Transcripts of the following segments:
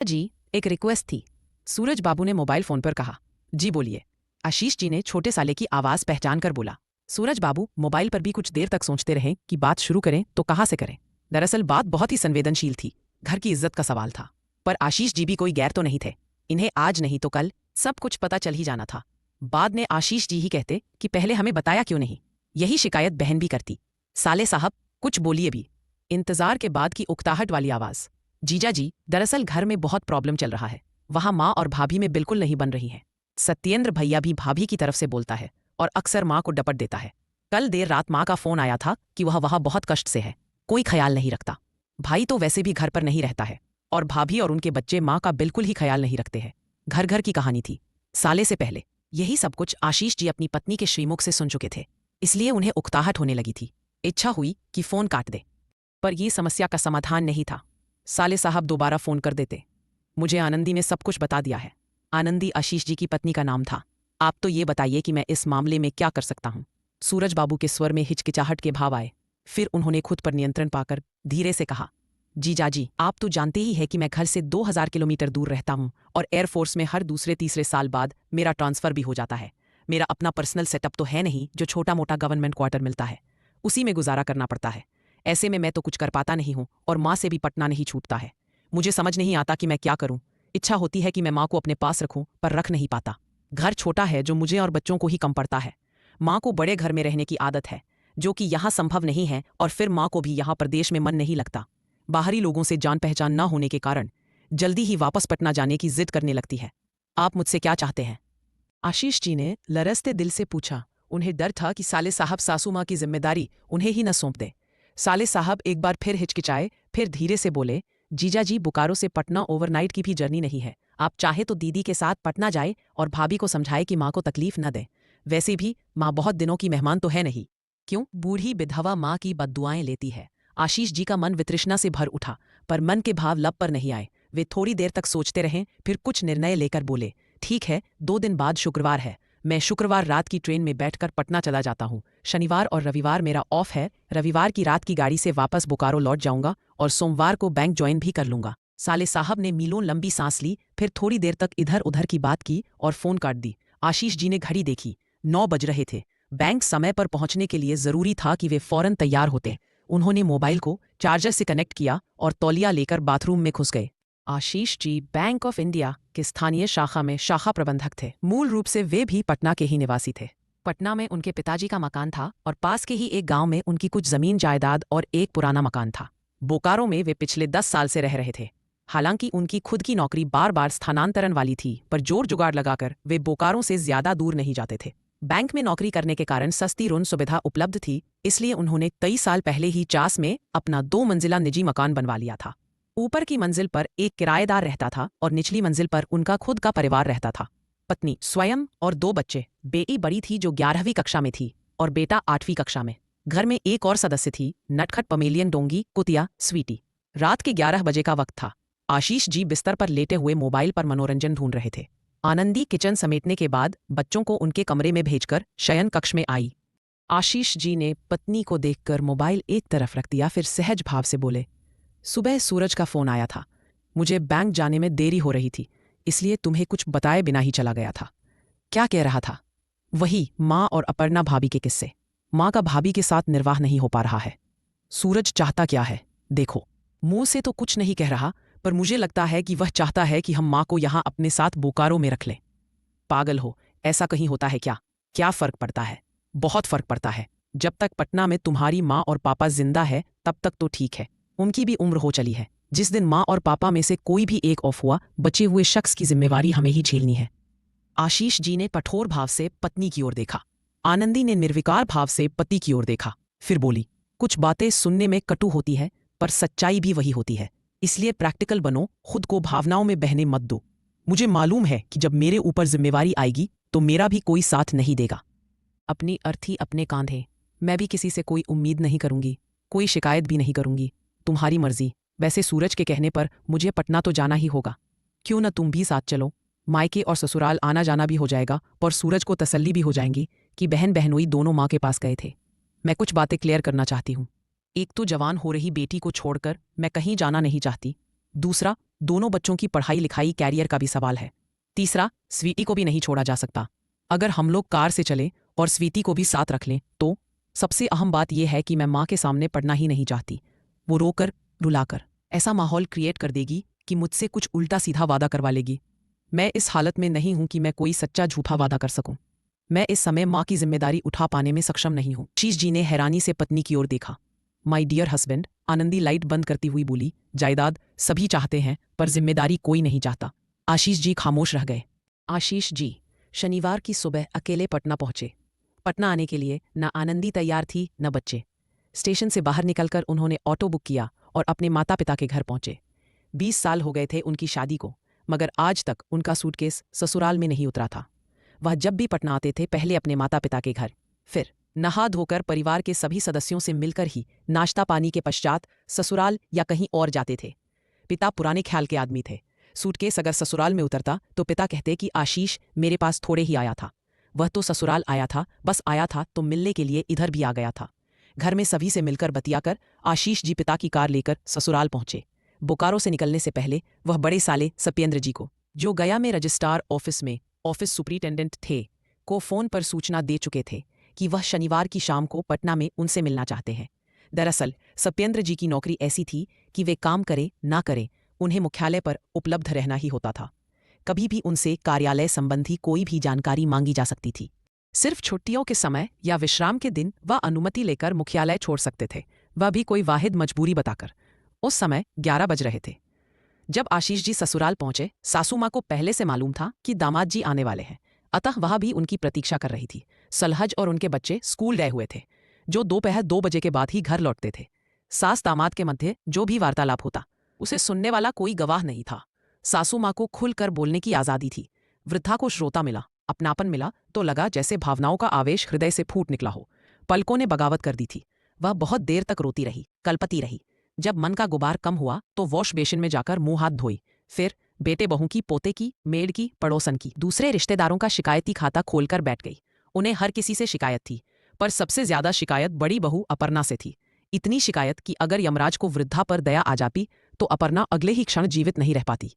जी, एक रिक्वेस्ट थी। सूरज बाबू ने मोबाइल फोन पर कहा। जी बोलिए। आशीष जी ने छोटे साले की आवाज पहचान कर बोला। सूरज बाबू मोबाइल पर भी कुछ देर तक सोचते रहे कि बात शुरू करें तो कहाँ से करें। दरअसल बात बहुत ही संवेदनशील थी, घर की इज्जत का सवाल था। पर आशीष जी भी कोई गैर तो नहीं थे। इन्हें आज नहीं तो कल सब कुछ पता चल ही जाना था। बाद में आशीष जी ही कहते कि पहले हमें बताया क्यों नहीं। यही शिकायत बहन भी करती। साले साहब, कुछ बोलिए भी। इंतजार के बाद की उकताहट वाली आवाज। जीजा जी, दरअसल घर में बहुत प्रॉब्लम चल रहा है। वहां माँ और भाभी में बिल्कुल नहीं बन रही है। सत्येंद्र भैया भी भाभी की तरफ से बोलता है और अक्सर माँ को डपट देता है। कल देर रात माँ का फोन आया था कि वह वहां बहुत कष्ट से है, कोई ख्याल नहीं रखता। भाई तो वैसे भी घर पर नहीं रहता है और भाभी और उनके बच्चे माँ का बिल्कुल ही ख्याल नहीं रखते हैं। घर घर की कहानी थी। साले से पहले यही सब कुछ आशीष जी अपनी पत्नी के श्रीमुख से सुन चुके थे, इसलिए उन्हें उकताहट होने लगी थी। इच्छा हुई कि फोन काट दे, पर यह समस्या का समाधान नहीं था। साले साहब दोबारा फोन कर देते। मुझे आनंदी ने सब कुछ बता दिया है। आनंदी आशीष जी की पत्नी का नाम था। आप तो ये बताइए कि मैं इस मामले में क्या कर सकता हूँ। सूरज बाबू के स्वर में हिचकिचाहट के भाव आए। फिर उन्होंने खुद पर नियंत्रण पाकर धीरे से कहा, जीजा जी, आप तो जानते ही है कि मैं घर से 2000 किलोमीटर दूर रहता हूँ और एयरफोर्स में हर दूसरे तीसरे साल बाद मेरा ट्रांसफर भी हो जाता है। मेरा अपना पर्सनल सेटअप तो है नहीं जो छोटा मोटा गवर्नमेंट क्वार्टर मिलता है, उसी में गुजारा करना पड़ता है। ऐसे में मैं तो कुछ कर पाता नहीं हूँ और माँ से भी पटना नहीं छूटता है। मुझे समझ नहीं आता कि मैं क्या करूँ। इच्छा होती है कि मैं माँ को अपने पास रखूं, पर रख नहीं पाता। घर छोटा है जो मुझे और बच्चों को ही कम पड़ता है। माँ को बड़े घर में रहने की आदत है, जो कि यहाँ संभव नहीं है, और फिर माँ को भी यहाँ प्रदेश में मन नहीं लगता। बाहरी लोगों से जान पहचान न होने के कारण जल्दी ही वापस पटना जाने की जिद करने लगती है। आप मुझसे क्या चाहते हैं? आशीष जी ने लरसते दिल से पूछा। उन्हें डर था कि साले साहब सासू माँ की जिम्मेदारी उन्हें ही न सौंप दे। साले साहब एक बार फिर हिचकिचाए, फिर धीरे से बोले, जीजा जी, बोकारो से पटना ओवरनाइट की भी जर्नी नहीं है। आप चाहे तो दीदी के साथ पटना जाए और भाभी को समझाए कि माँ को तकलीफ न दे। वैसे भी माँ बहुत दिनों की मेहमान तो है नहीं। क्यों बूढ़ी विधवा माँ की बद्दुआएं लेती है। आशीष जी का मन वितृष्णा से भर उठा, पर मन के भाव लब पर नहीं आए। वे थोड़ी देर तक सोचते रहे, फिर कुछ निर्णय लेकर बोले, ठीक है, 2 दिन बाद शुक्रवार है। मैं शुक्रवार रात की ट्रेन में बैठकर पटना चला जाता हूँ। शनिवार और रविवार मेरा ऑफ है। रविवार की रात की गाड़ी से वापस बोकारो लौट जाऊंगा और सोमवार को बैंक ज्वाइन भी कर लूंगा। साले साहब ने मीलों लंबी सांस ली, फिर थोड़ी देर तक इधर उधर की बात की और फोन काट दी। आशीष जी ने घड़ी देखी। 9 बज रहे थे। बैंक समय पर पहुंचने के लिए जरूरी था कि वे फौरन तैयार होते। उन्होंने मोबाइल को चार्जर से कनेक्ट किया और तौलिया लेकर बाथरूम में घुस गए। Ashish ji bank of India के स्थानीय शाखा में शाखा प्रबंधक थे। मूल रूप से वे भी पटना के ही निवासी थे। पटना में उनके पिताजी का मकान था और पास के ही एक गांव में उनकी कुछ जमीन जायदाद और एक पुराना मकान था। बोकारो में वे पिछले 10 साल से रह रहे थे। हालांकि उनकी खुद की नौकरी बार बार स्थानांतरण वाली थी, पर जोर जुगाड़ लगाकर वे बोकारो से ज्यादा दूर नहीं जाते थे। बैंक में नौकरी करने के कारण सस्ती ऋण सुविधा उपलब्ध थी, इसलिए उन्होंने कई साल पहले ही चास में अपना 2 मंजिला निजी मकान बनवा लिया था। ऊपर की मंजिल पर एक किराएदार रहता था और निचली मंजिल पर उनका खुद का परिवार रहता था। पत्नी स्वयं और 2 बच्चे। बेटी बड़ी थी जो 11वीं कक्षा में थी और बेटा 8वीं कक्षा में। घर में एक और सदस्य थी, नटखट पमेलियन डोंगी कुतिया स्वीटी। रात के 11 बजे का वक्त था। आशीष जी बिस्तर पर लेटे हुए मोबाइल पर मनोरंजन ढूंढ रहे थे। आनंदी किचन समेटने के बाद बच्चों को उनके कमरे में भेजकर शयन कक्ष में आई। आशीष जी ने पत्नी को देखकर मोबाइल एक तरफ रख दिया, फिर सहज भाव से बोले, सुबह सूरज का फोन आया था। मुझे बैंक जाने में देरी हो रही थी, इसलिए तुम्हें कुछ बताए बिना ही चला गया था। क्या कह रहा था? वही माँ और अपर्णा भाभी के किस्से। माँ का भाभी के साथ निर्वाह नहीं हो पा रहा है। सूरज चाहता क्या है देखो। मुंह से तो कुछ नहीं कह रहा, पर मुझे लगता है कि वह चाहता है कि हम माँ को यहाँ अपने साथ बोकारो में रख लें। पागल हो, ऐसा कहीं होता है क्या? क्या फर्क पड़ता है? बहुत फर्क पड़ता है। जब तक पटना में तुम्हारी माँ और पापा जिंदा है तब तक तो ठीक है। उनकी भी उम्र हो चली है। जिस दिन माँ और पापा में से कोई भी एक ऑफ हुआ, बचे हुए शख्स की जिम्मेवारी हमें ही झेलनी है। आशीष जी ने कठोर भाव से पत्नी की ओर देखा। आनंदी ने निर्विकार भाव से पति की ओर देखा, फिर बोली, कुछ बातें सुनने में कटु होती है, पर सच्चाई भी वही होती है। इसलिए प्रैक्टिकल बनो, खुद को भावनाओं में बहने मत दो। मुझे मालूम है कि जब मेरे ऊपर जिम्मेवारी आएगी तो मेरा भी कोई साथ नहीं देगा। अपनी अर्थी अपने कांधे। मैं भी किसी से कोई उम्मीद नहीं करूंगी, कोई शिकायत भी नहीं करूंगी। तुम्हारी मर्जी। वैसे सूरज के कहने पर मुझे पटना तो जाना ही होगा। क्यों न तुम भी साथ चलो? मायके और ससुराल आना जाना भी हो जाएगा और सूरज को तसल्ली भी हो जाएंगी कि बहन बहनोई दोनों माँ के पास गए थे। मैं कुछ बातें क्लियर करना चाहती हूँ। एक तो जवान हो रही बेटी को छोड़कर मैं कहीं जाना नहीं चाहती, दूसरा, दोनों बच्चों की पढ़ाई लिखाई कैरियर का भी सवाल है। तीसरा, स्वीटी को भी नहीं छोड़ा जा सकता। अगर हम लोग कार से चले और स्वीटी को भी साथ रख लें तो सबसे अहम बात यह है कि मैं माँ के सामने पढ़ना ही नहीं चाहती। वो रोकर रुलाकर ऐसा माहौल क्रिएट कर देगी कि मुझसे कुछ उल्टा सीधा वादा करवा लेगी। मैं इस हालत में नहीं हूं कि मैं कोई सच्चा झूठा वादा कर सकूं। मैं इस समय माँ की जिम्मेदारी उठा पाने में सक्षम नहीं हूं। आशीष जी ने हैरानी से पत्नी की ओर देखा। My dear husband, Anandi light बंद करती हुई बोली, जायदाद सभी चाहते हैं पर जिम्मेदारी कोई नहीं चाहता। आशीष जी खामोश रह गए। आशीष जी शनिवार की सुबह अकेले पटना पहुंचे। पटना आने के लिए न आनंदी तैयार थी न बच्चे। स्टेशन से बाहर निकलकर उन्होंने ऑटो बुक किया और अपने माता पिता के घर पहुंचे। 20 साल हो गए थे उनकी शादी को, मगर आज तक उनका सूटकेस ससुराल में नहीं उतरा था। वह जब भी पटना आते थे पहले अपने माता पिता के घर, फिर नहा धोकर परिवार के सभी सदस्यों से मिलकर ही नाश्ता पानी के पश्चात ससुराल या कहीं और जाते थे। पिता पुराने ख्याल के आदमी थे। सूटकेस अगर ससुराल में उतरता तो पिता कहते कि आशीष मेरे पास थोड़े ही आया था, वह तो ससुराल आया था, बस आया था तो मिलने के लिए इधर भी आ गया था। घर में सभी से मिलकर बतियाकर आशीष जी पिता की कार लेकर ससुराल पहुंचे। बोकारो से निकलने से पहले वह बड़े साले सत्येंद्र जी को, जो गया में रजिस्ट्रार ऑफिस में ऑफिस सुपरिटेंडेंट थे, को फोन पर सूचना दे चुके थे कि वह शनिवार की शाम को पटना में उनसे मिलना चाहते हैं। दरअसल सत्येंद्र जी की नौकरी ऐसी थी कि वे काम करे ना करे उन्हें मुख्यालय पर उपलब्ध रहना ही होता था। कभी भी उनसे कार्यालय संबंधी कोई भी जानकारी मांगी जा सकती थी। सिर्फ छुट्टियों के समय या विश्राम के दिन वह अनुमति लेकर मुख्यालय छोड़ सकते थे, वह भी कोई वाहिद मजबूरी बताकर। उस समय 11 बज रहे थे। जब आशीष जी ससुराल पहुंचे, सासू माँ को पहले से मालूम था कि दामाद जी आने वाले हैं, अतः वह भी उनकी प्रतीक्षा कर रही थी। सलहज और उनके बच्चे स्कूल गए हुए थे, जो दोपहर 2 बजे के बाद ही घर लौटते थे। सास दामाद के मध्य जो भी वार्तालाप होता उसे सुनने वाला कोई गवाह नहीं था। सासू माँ को खुलकर बोलने की आज़ादी थी। वृद्धा को श्रोता मिला, अपनापन मिला तो लगा जैसे भावनाओं का आवेश हृदय से फूट निकला हो। पलकों ने बगावत कर दी थी। वह बहुत देर तक रोती रही, कल्पती रही। जब मन का गुबार कम हुआ तो वॉश बेसिन में जाकर मुंह हाथ धोई। फिर बेटे बहू की, पोते की, मेड की, पड़ोसन की, दूसरे रिश्तेदारों का शिकायती खाता खोलकर बैठ गई। उन्हें हर किसी से शिकायत थी, पर सबसे ज्यादा शिकायत बड़ी बहू अपर्णा से थी। इतनी शिकायत कि अगर यमराज को वृद्धा पर दया आ जाती तो अपर्णा अगले ही क्षण जीवित नहीं रह पाती।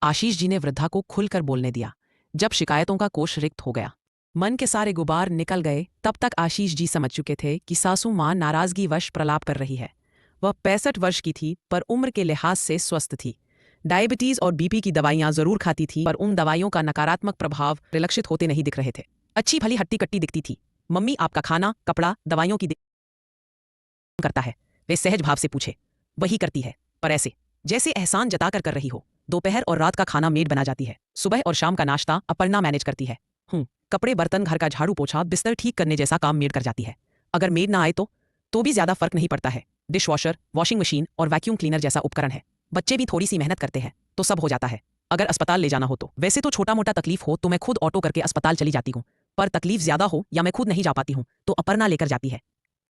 आशीष जी ने वृद्धा को खुलकर बोलने दिया। जब शिकायतों का कोष रिक्त हो गया, मन के सारे गुबार निकल गए, तब तक आशीष जी समझ चुके थे कि सासू माँ नाराजगी वश प्रलाप कर रही है। वह 65 वर्ष की थी पर उम्र के लिहाज से स्वस्थ थी। डायबिटीज और बीपी की दवाइयां जरूर खाती थी, पर उन दवाइयों का नकारात्मक प्रभाव परिलक्षित होते नहीं दिख रहे थे। अच्छी भली हट्टी कट्टी दिखती थी। मम्मी आपका खाना, कपड़ा, दवाइयों की करता है? वे सहज भाव से पूछे। वही करती है, पर ऐसे जैसे एहसान जताकर कर रही हो। दोपहर और रात का खाना मेड बना जाती है, सुबह और शाम का नाश्ता अपर्णा मैनेज करती है। कपड़े, बर्तन, घर का झाड़ू पोछा, बिस्तर ठीक करने जैसा काम मेड कर जाती है। अगर मेड ना आए तो भी ज्यादा फर्क नहीं पड़ता है। डिश वॉशर, वॉशिंग मशीन और वैक्यूम क्लीनर जैसा उपकरण है। बच्चे भी थोड़ी सी मेहनत करते हैं तो सब हो जाता है। अगर अस्पताल ले जाना हो तो वैसे तो छोटा मोटा तकलीफ हो तो मैं खुद ऑटो करके अस्पताल चली जाती हूँ, पर तकलीफ ज्यादा हो या मैं खुद नहीं जा पाती हूँ तो अपर्णा लेकर जाती है।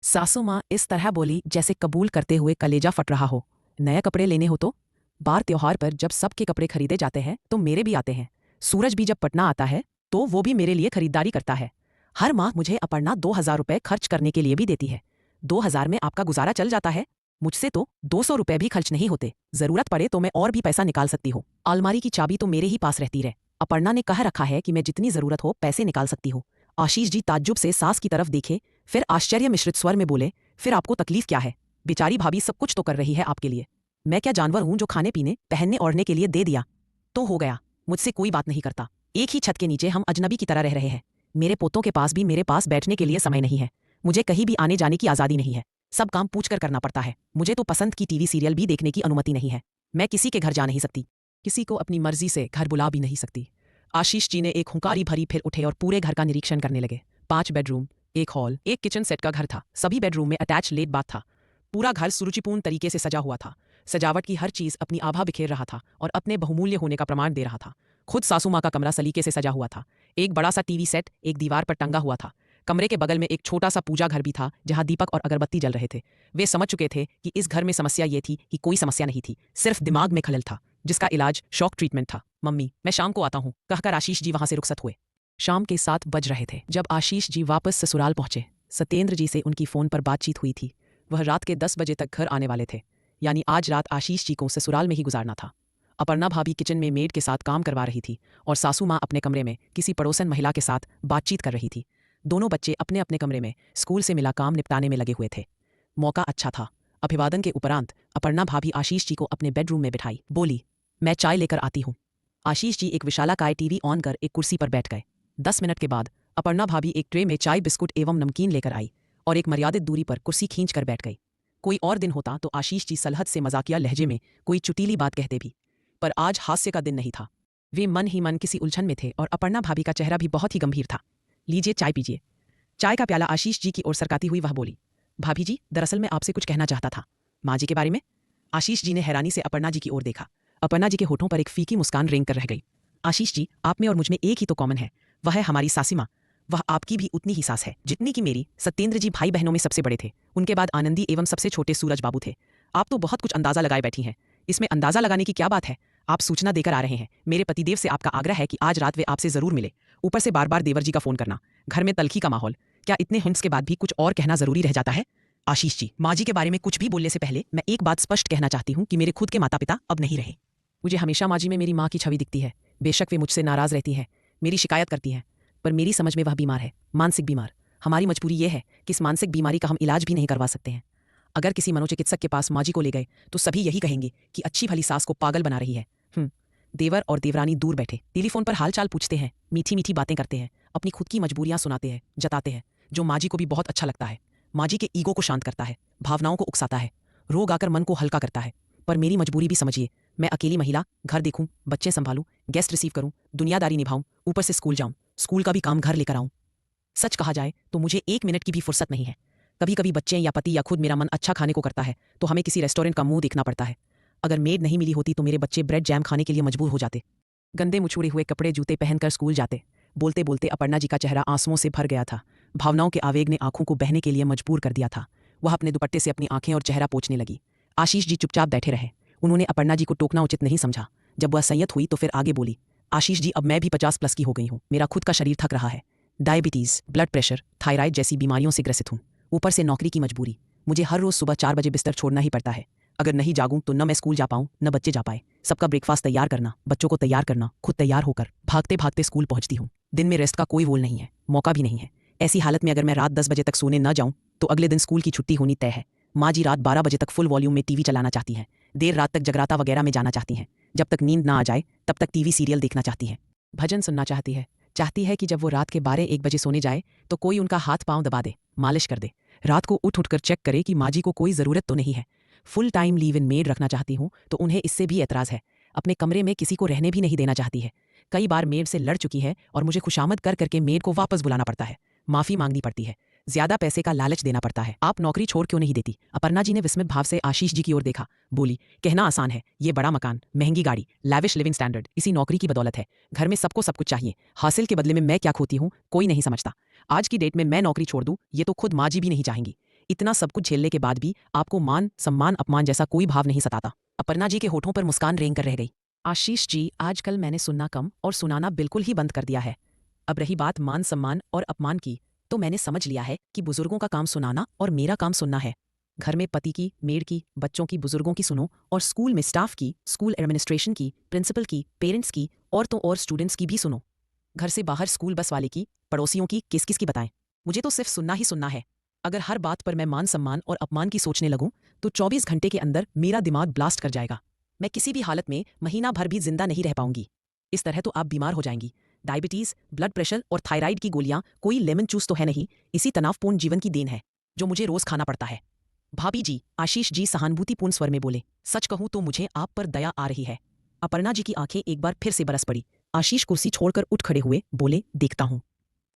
सासू माँ इस तरह बोली जैसे कबूल करते हुए कलेजा फट रहा हो। नए कपड़े लेने हो तो बार त्योहार पर जब सबके कपड़े खरीदे जाते हैं तो मेरे भी आते हैं। सूरज भी जब पटना आता है तो वो भी मेरे लिए खरीदारी करता है। हर माह मुझे अपर्णा 2000 रुपए खर्च करने के लिए भी देती है। 2000 में आपका गुजारा चल जाता है। मुझसे तो 200 रुपए भी खर्च नहीं होते। जरूरत पड़े तो मैं और भी पैसा निकाल सकती हूँ। अलमारी की चाबी तो मेरे ही पास रहती है। अपर्णा ने कह रखा है कि मैं जितनी जरूरत हो पैसे निकाल सकती हूँ। आशीष जी ताज्जुब से सास की तरफ देखे, फिर आश्चर्य मिश्रित स्वर में बोले, फिर आपको तकलीफ क्या है? बेचारी भाभी सब कुछ तो कर रही है आपके लिए। मैं क्या जानवर हूं जो खाने पीने, पहनने ओढ़ने के लिए दे दिया तो हो गया? मुझसे कोई बात नहीं करता। एक ही छत के नीचे हम अजनबी की तरह रह रहे हैं। मेरे पोतों के पास भी मेरे पास बैठने के लिए समय नहीं है। मुझे कहीं भी आने जाने की आज़ादी नहीं है। सब काम पूछ कर करना पड़ता है। मुझे तो पसंद की टीवी सीरियल भी देखने की अनुमति नहीं है। मैं किसी के घर जा नहीं सकती, किसी को अपनी मर्जी से घर बुला भी नहीं सकती। आशीष जी ने एक हुंकारी भरी फिर उठे और पूरे घर का निरीक्षण करने लगे। 5 बेडरूम, एक हॉल, एक किचन सेट का घर था। सभी बेडरूम में अटैच लेट बाथ था। पूरा घर सुरुचिपूर्ण तरीके से सजा हुआ था। सजावट की हर चीज अपनी आभा बिखेर रहा था और अपने बहुमूल्य होने का प्रमाण दे रहा था। खुद सासू माँ का कमरा सलीके से सजा हुआ था। एक बड़ा सा टीवी सेट एक दीवार पर टंगा हुआ था। कमरे के बगल में एक छोटा सा पूजा घर भी था जहां दीपक और अगरबत्ती जल रहे थे। वे समझ चुके थे कि इस घर में समस्या ये थी कि कोई समस्या नहीं थी, सिर्फ दिमाग में खलल था जिसका इलाज शॉक ट्रीटमेंट था। मम्मी मैं शाम को आता हूँ, कहकर आशीष जी वहां से रुखसत हुए। शाम के 7 बज रहे थे जब आशीष जी वापस ससुराल पहुंचे। सत्येंद्र जी से उनकी फोन पर बातचीत हुई थी। वह रात के 10 बजे तक घर आने वाले थे। यानी आज रात आशीष जी को ससुराल में ही गुजारना था। अपर्णा भाभी किचन में मेड के साथ काम करवा रही थी और सासू माँ अपने कमरे में किसी पड़ोसन महिला के साथ बातचीत कर रही थी। दोनों बच्चे अपने अपने कमरे में स्कूल से मिला काम निपटाने में लगे हुए थे। मौका अच्छा था। अभिवादन के उपरांत अपर्णा भाभी आशीष जी को अपने बेडरूम में बिठाई, बोली, मैं चाय लेकर आती हूँ। आशीष जी एक विशालाकाय टीवी ऑन कर एक कुर्सी पर बैठ गए। 10 मिनट के बाद अपर्णा भाभी एक ट्रे में चाय, बिस्कुट एवं नमकीन लेकर आई और एक मर्यादित दूरी पर कुर्सी खींच कर बैठ गई। कोई और दिन होता तो आशीष जी सलहट से मजाकिया लहजे में कोई चुटीली बात कहते भी, पर आज हास्य का दिन नहीं था। वे मन ही मन किसी उलझन में थे और अपर्णा भाभी का चेहरा भी बहुत ही गंभीर था। लीजिए चाय पीजिए। चाय का प्याला आशीष जी की ओर सरकाती हुई वह बोली, भाभी जी, दरअसल मैं आपसे कुछ कहना चाहता था। माँ जी के बारे में? आशीष जी ने हैरानी से अपर्णा जी की ओर देखा। अपर्णा जी के होठों पर एक फीकी मुस्कान रेंग कर रह गई। आशीष जी, आप में और मुझ में एक ही तो कॉमन है, वह है हमारी सासी माँ। वह आपकी भी उतनी ही सास है जितनी कि मेरी। सत्येंद्र जी भाई बहनों में सबसे बड़े थे, उनके बाद आनंदी एवं सबसे छोटे सूरज बाबू थे। आप तो बहुत कुछ अंदाजा लगाए बैठी हैं। इसमें अंदाजा लगाने की क्या बात है? आप सूचना देकर आ रहे हैं। मेरे पतिदेव से आपका आग्रह है कि आज रात वे आपसे जरूर मिले। ऊपर से बार बार देवर जी का फोन करना। घर में तलखी का माहौल। क्या इतने हिंट्स के बाद भी कुछ और कहना जरूरी रह जाता है? आशीष जी, माँ जी के बारे में कुछ भी बोलने से पहले मैं एक बात स्पष्ट कहना चाहती हूँ कि मेरे खुद के माता पिता अब नहीं रहे। मुझे हमेशा माँ जी में मेरी माँ की छवि दिखती है। बेशक वे मुझसे नाराज रहती हैं, मेरी शिकायत करती हैं, पर मेरी समझ में वह बीमार है, मानसिक बीमार। हमारी मजबूरी यह है कि इस मानसिक बीमारी का हम इलाज भी नहीं करवा सकते हैं। अगर किसी मनोचिकित्सक के पास माँ जी को ले गए तो सभी यही कहेंगे कि अच्छी भली सास को पागल बना रही है। देवर और देवरानी दूर बैठे टेलीफोन पर हालचाल पूछते हैं, मीठी मीठी बातें करते हैं, अपनी खुद की मजबूरियां सुनाते हैं, जताते हैं, जो माँ जी को भी बहुत अच्छा लगता है। माँ जी के ईगो को शांत करता है, भावनाओं को उकसाता है, रोग आकर मन को हल्का करता है। पर मेरी मजबूरी भी समझिए। मैं अकेली महिला, घर देखूं, बच्चे संभालूं, गेस्ट रिसीव करूं, दुनियादारी निभाऊं, ऊपर से स्कूल जाऊं, स्कूल का भी काम घर लेकर आऊं। सच कहा जाए तो मुझे 1 मिनट की भी फुर्सत नहीं है। कभी कभी बच्चे या पति या खुद मेरा मन अच्छा खाने को करता है तो हमें किसी रेस्टोरेंट का मुंह देखना पड़ता है। अगर मेड नहीं मिली होती तो मेरे बच्चे ब्रेड जैम खाने के लिए मजबूर हो जाते। गंदे मुछुड़े हुए कपड़े जूते पहनकर स्कूल जाते। बोलते बोलते अपर्णा जी का चेहरा आंसुओं से भर गया था। भावनाओं के आवेग ने आंखों को बहने के लिए मजबूर कर दिया था। वह अपने दुपट्टे से अपनी आंखें और चेहरा पोंछने लगी। आशीष जी चुपचाप बैठे रहे। उन्होंने अपर्णा जी को टोकना उचित नहीं समझा। जब वह संयत हुई तो फिर आगे बोली, आशीष जी, अब मैं भी 50+ की हो गई हूँ। मेरा खुद का शरीर थक रहा है। डायबिटीज, ब्लड प्रेशर, थायराइड जैसी बीमारियों से ग्रसित हूँ। ऊपर से नौकरी की मजबूरी। मुझे हर रोज सुबह 4 बजे बिस्तर छोड़ना ही पड़ता है। अगर नहीं जागूं तो न मैं स्कूल जा पाऊं न बच्चे जा पाए। सबका ब्रेकफास्ट तैयार करना, बच्चों को तैयार करना, खुद तैयार होकर भागते भागते स्कूल पहुंचती हूँ। दिन में रेस्ट का कोई वोल नहीं है, मौका भी नहीं है। ऐसी हालत में अगर मैं रात 10 बजे तक सोने न जाऊं तो अगले दिन स्कूल की छुट्टी होनी तय है। माँ जी रात 12 बजे तक फुल वॉल्यूम में टीवी चलाना चाहती हैं। देर रात तक जगराता वगैरह में जाना चाहती हैं। जब तक नींद ना आ जाए तब तक टीवी सीरियल देखना चाहती हैं। भजन सुनना चाहती है। चाहती है कि जब वो रात के 12-1 बजे सोने जाए तो कोई उनका हाथ पांव दबा दे, मालिश कर दे। रात को उठ उठकर चेक करे कि माँ जी को कोई ज़रूरत तो नहीं है। Full time leave in made रखना चाहती हूँ तो उन्हें इससे भी एतराज़ है। अपने कमरे में किसी को रहने भी नहीं देना चाहती है। कई बार मेड से लड़ चुकी है और मुझे खुशामद कर करके मेड को वापस बुलाना पड़ता है, माफ़ी मांगनी पड़ती है, ज्यादा पैसे का लालच देना पड़ता है। आप नौकरी छोड़ क्यों नहीं देती? अपर्णा जी ने विस्मित भाव से आशीष जी की ओर देखा। बोली, कहना आसान है, ये बड़ा मकान, महंगी गाड़ी, लैविश लिविंग स्टैंडर्ड इसी नौकरी की बदौलत है। घर में सबको सब कुछ चाहिए, हासिल के बदले में मैं क्या खोती हूँ कोई नहीं समझता। आज की डेट में मैं नौकरी छोड़ दूं ये तो खुद माँ जी भी नहीं चाहेंगी। इतना सब कुछ झेलने के बाद भी आपको मान सम्मान अपमान जैसा कोई भाव नहीं सताता। अपर्णा जी के होठों पर मुस्कान रेंग कर रह गई। आशीष जी, आजकल मैंने सुनना कम और सुनाना बिल्कुल ही बंद कर दिया है। अब रही बात मान सम्मान और अपमान की, तो मैंने समझ लिया है कि बुजुर्गों का काम सुनाना और मेरा काम सुनना है। घर में पति की, मेड की, बच्चों की, बुजुर्गों की सुनो और स्कूल में स्टाफ की, स्कूल एडमिनिस्ट्रेशन की, प्रिंसिपल की, पेरेंट्स की और तो और स्टूडेंट्स की भी सुनो। घर से बाहर स्कूल बस वाले की, पड़ोसियों की, किस किस की बताएं। मुझे तो सिर्फ सुनना ही सुनना है। अगर हर बात पर मैं मान सम्मान और अपमान की सोचने लगूं तो 24 घंटे के अंदर मेरा दिमाग ब्लास्ट कर जाएगा। मैं किसी भी हालत में महीना भर भी जिंदा नहीं रह पाऊंगी। इस तरह तो आप बीमार हो जाएंगी। डायबिटीज, ब्लड प्रेशर और थायराइड की गोलियां कोई लेमन जूस तो है नहीं, इसी तनावपूर्ण जीवन की देन है जो मुझे रोज खाना पड़ता है। भाभी जी, आशीष जी सहानुभूतिपूर्ण स्वर में बोले, सच कहूं तो मुझे आप पर दया आ रही है। अपर्णा जी की आंखें एक बार फिर से बरस पड़ी। आशीष कुर्सी छोड़कर उठ खड़े हुए, बोले, देखता हूं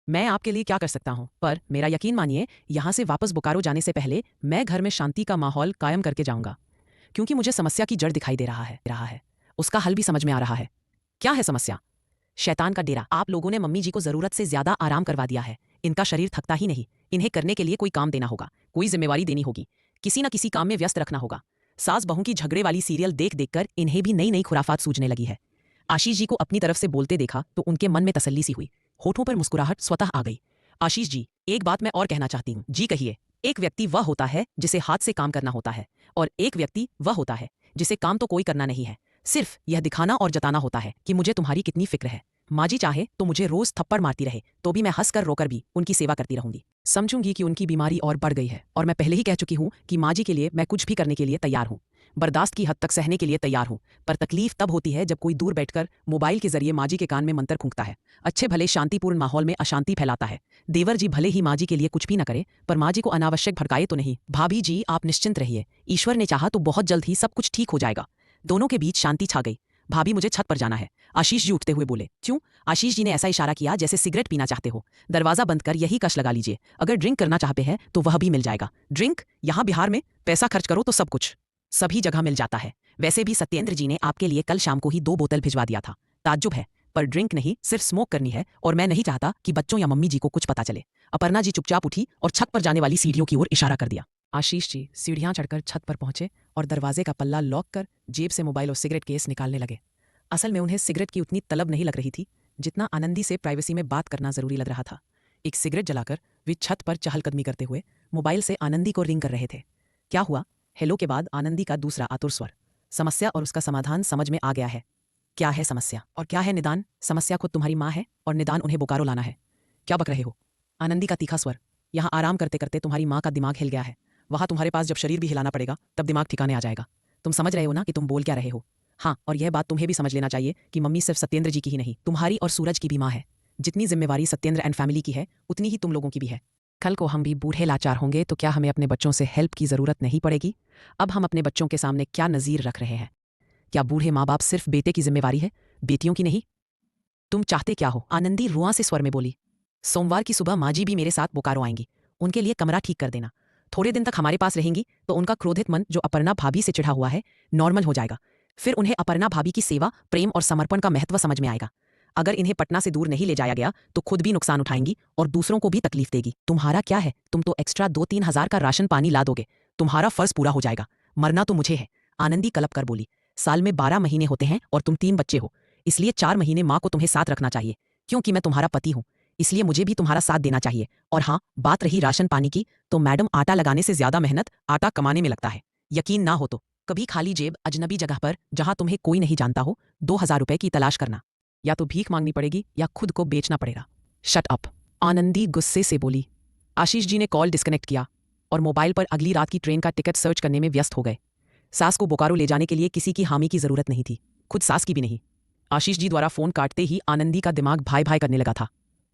मैं आपके लिए क्या कर सकता हूं, पर मेरा यकीन मानिए, यहां से वापस बोकारो जाने से पहले मैं घर में शांति का माहौल कायम करके जाऊंगा। क्योंकि मुझे समस्या की जड़ दिखाई दे रहा है। उसका हल भी समझ में आ रहा है। क्या है समस्या? शैतान का डेरा। आप लोगों ने मम्मी जी को जरूरत से ज्यादा आराम करवा दिया है। इनका शरीर थकता ही नहीं। इन्हें करने के लिए कोई काम देना होगा, कोई जिम्मेवारी देनी होगी, किसी न किसी काम में व्यस्त रखना होगा। सास बहू की झगड़े वाली सीरियल देख देखकर इन्हें भी नई नई खुराफात सूझने लगी है। आशीष जी को अपनी तरफ से बोलते देखा तो उनके मन में तसल्ली सी हुई, होठों पर मुस्कुराहट स्वतः आ गई। आशीष जी, एक बात मैं और कहना चाहती हूँ। जी कहिए। एक व्यक्ति वह होता है जिसे हाथ से काम करना होता है, और एक व्यक्ति वह होता है जिसे काम तो कोई करना नहीं है, सिर्फ यह दिखाना और जताना होता है कि मुझे तुम्हारी कितनी फिक्र है। माँ जी चाहे तो मुझे रोज थप्पड़ मारती रहे तो भी मैं हंसकर रोकर भी उनकी सेवा करती रहूंगी। समझूंगी कि उनकी बीमारी और बढ़ गई है, और मैं पहले ही कह चुकी हूँ कि माँ जी के लिए मैं कुछ भी करने के लिए तैयार हूँ, बर्दाश्त की हद तक सहने के लिए तैयार हूँ। पर तकलीफ तब होती है जब कोई दूर बैठकर मोबाइल के जरिए माँ जी के कान में मंत्र फूंकता है, अच्छे भले शांतिपूर्ण माहौल में अशांति फैलाता है। देवर जी भले ही माँ जी के लिए कुछ भी न करे, पर माँ जी को अनावश्यक भड़काए तो नहीं। भाभी जी आप निश्चिंत रहिए, ईश्वर ने चाहा तो बहुत जल्द ही सब कुछ ठीक हो जाएगा। दोनों के बीच शांति छा गई। भाभी मुझे छत पर जाना है, आशीष जी उठते हुए बोले। क्यों? आशीष जी ने ऐसा इशारा किया जैसे सिगरेट पीना चाहते हो। दरवाजा बंद कर यही कश लगा लीजिए, अगर ड्रिंक करना चाहते हैं तो वह भी मिल जाएगा। ड्रिंक? यहाँ बिहार में पैसा खर्च करो तो सब कुछ सभी जगह मिल जाता है। वैसे भी सत्येंद्र जी ने आपके लिए कल शाम को ही 2 बोतल भिजवा दिया था। ताज्जुब है, पर ड्रिंक नहीं सिर्फ स्मोक करनी है, और मैं नहीं चाहता कि बच्चों या मम्मी जी को कुछ पता चले। अपर्णा जी चुपचाप उठी और छत पर जाने वाली सीढ़ियों की ओर इशारा कर दिया। आशीष जी सीढ़ियां चढ़कर छत पर पहुंचे और दरवाजे का पल्ला लॉक कर जेब से मोबाइल और सिगरेट केस निकालने लगे। असल में उन्हें सिगरेट की उतनी तलब नहीं लग रही थी जितना आनंदी से प्राइवेसी में बात करना जरूरी लग रहा था। एक सिगरेट जलाकर वे छत पर चहलकदमी करते हुए मोबाइल से आनंदी को रिंग कर रहे थे। क्या हुआ? हेलो के बाद आनंदी का दूसरा आतुर स्वर। समस्या और उसका समाधान समझ में आ गया है। क्या है समस्या और क्या है निदान? समस्या खुद तुम्हारी माँ है और निदान उन्हें बोकारो लाना है। क्या बक रहे हो? आनंदी का तीखा स्वर। यहाँ आराम करते करते तुम्हारी माँ का दिमाग हिल गया है, वहाँ तुम्हारे पास जब शरीर भी हिलाना पड़ेगा तब दिमाग ठिकाने आ जाएगा। तुम समझ रहे हो ना कि तुम बोल क्या रहे हो? हाँ, और यह बात तुम्हें भी समझ लेना चाहिए कि मम्मी सिर्फ सत्येंद्र जी की ही नहीं, तुम्हारी और सूरज की भी माँ है। जितनी जिम्मेवारी सत्येंद्र एंड फैमिली की है उतनी ही तुम लोगों की भी है। कल को हम भी बूढ़े लाचार होंगे तो क्या हमें अपने बच्चों से हेल्प की जरूरत नहीं पड़ेगी? अब हम अपने बच्चों के सामने क्या नज़ीर रख रहे हैं? क्या बूढ़े माँ बाप सिर्फ बेटे की जिम्मेवारी है, बेटियों की नहीं? तुम चाहते क्या हो? आनंदी रुआ से स्वर में बोली। सोमवार की सुबह माँ जी भी मेरे साथ बोकारो आएंगी, उनके लिए कमरा ठीक कर देना। थोड़े दिन तक हमारे पास रहेंगी तो उनका क्रोधित मन जो अपर्णा भाभी से चिढ़ा हुआ है नॉर्मल हो जाएगा। फिर उन्हें अपर्णा भाभी की सेवा, प्रेम और समर्पण का महत्व समझ में आएगा। अगर इन्हें पटना से दूर नहीं ले जाया गया तो खुद भी नुकसान उठाएंगी और दूसरों को भी तकलीफ देगी। तुम्हारा क्या है, तुम तो एक्स्ट्रा 2-3 हजार का राशन पानी ला दोगे, तुम्हारा फर्ज पूरा हो जाएगा। मरना तो मुझे है, आनंदी कलप कर बोली। साल में 12 महीने होते हैं और तुम 3 बच्चे हो, इसलिए 4 महीने माँ को तुम्हें साथ रखना चाहिए। क्योंकि मैं तुम्हारा पति हूँ इसलिए मुझे भी तुम्हारा साथ देना चाहिए। और हाँ, बात रही राशन पानी की, तो मैडम आटा लगाने से ज्यादा मेहनत आटा कमाने में लगता है। यकीन ना हो तो कभी खाली जेब अजनबी जगह पर जहां तुम्हें कोई नहीं जानता हो 2,000 रुपए की तलाश करना, या तो भीख मांगनी पड़ेगी या खुद को बेचना पड़ेगा। शट अप, आनंदी गुस्से से बोली। आशीष जी ने कॉल डिस्कनेक्ट किया और मोबाइल पर अगली रात की ट्रेन का टिकट सर्च करने में व्यस्त हो गए। सास को बोकारो ले जाने के लिए किसी की हामी की जरूरत नहीं थी, खुद सास की भी नहीं। आशीष जी द्वारा फोन काटते ही आनंदी का दिमाग भाई भाई करने लगा था।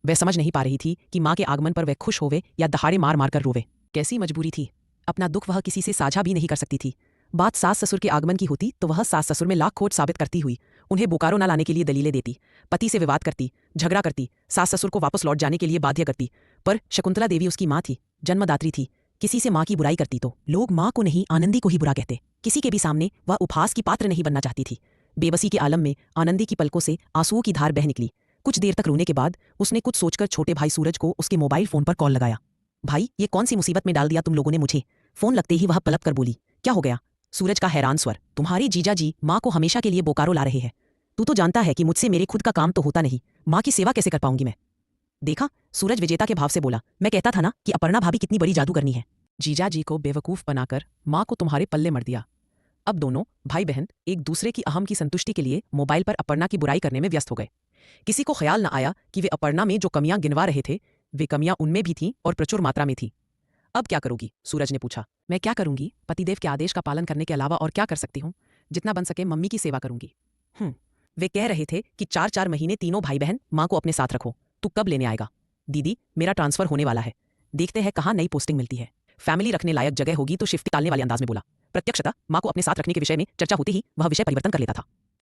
वह समझ नहीं पा रही थी कि माँ के आगमन पर वह खुश होवे या दहाड़े मार मार कर रोवे। कैसी मजबूरी थी, अपना दुख वह किसी से साझा भी नहीं कर सकती थी। बात सास ससुर के आगमन की होती तो वह सास ससुर में लाख खोट साबित करती हुई उन्हें बोकारो न लाने के लिए दलीलें देती, पति से विवाद करती, झगड़ा करती, सास ससुर को वापस लौट जाने के लिए बाध्य करती। पर शकुंतला देवी उसकी माँ थी, जन्मदात्री थी। किसी से माँ की बुराई करती तो लोग माँ को नहीं आनंदी को ही बुरा कहते। किसी के भी सामने वह उपहास की पात्र नहीं बनना चाहती थी। बेबसी के आलम में आनंदी की पलकों से आंसुओं की धार बह निकली। कुछ देर तक रोने के बाद उसने कुछ सोचकर छोटे भाई सूरज को उसके मोबाइल फोन पर कॉल लगाया। भाई, ये कौन सी मुसीबत में डाल दिया तुम लोगों ने मुझे? फोन लगते ही वह पलट कर बोली। क्या हो गया? सूरज का हैरान स्वर। तुम्हारी जीजा जी माँ को हमेशा के लिए बोकारो ला रहे हैं। तू तो जानता है कि मुझसे मेरे खुद का काम तो होता नहीं, माँ की सेवा कैसे कर पाऊंगी मैं? देखा, सूरज विजेता के भाव से बोला। मैं कहता था ना कि अपर्णा भाभी कितनी बड़ी जादूगरनी है। जीजा जी को बेवकूफ बनाकर माँ को तुम्हारे पल्ले मर दिया। अब दोनों भाई बहन एक दूसरे की अहम की संतुष्टि के लिए मोबाइल पर अपर्णा की बुराई करने में व्यस्त हो गए। किसी को ख्याल न आया कि वे अपर्णा में जो कमियां गिनवा रहे थे वे कमियां उनमें भी थीं और प्रचुर मात्रा में थी। अब क्या करोगी? सूरज ने पूछा। मैं क्या करूंगी? पतिदेव के आदेश का पालन करने के अलावा और क्या कर सकती हूँ? जितना बन सके मम्मी की सेवा करूंगी। वे कह रहे थे कि 4-4 महीने तीनों भाई बहन माँ को अपने साथ रखो। तू कब लेने आएगा? दीदी, मेरा ट्रांसफर होने वाला है, देखते हैं कहाँ नई पोस्टिंग मिलती है। फैमिली रखने लायक जगह होगी तो शिफ्ट टालने वाले अंदाज में बोला। प्रत्यक्षतः माँ को अपने साथ रखने के विषय में चर्चा होते ही वह विषय परिवर्तन कर लेता था।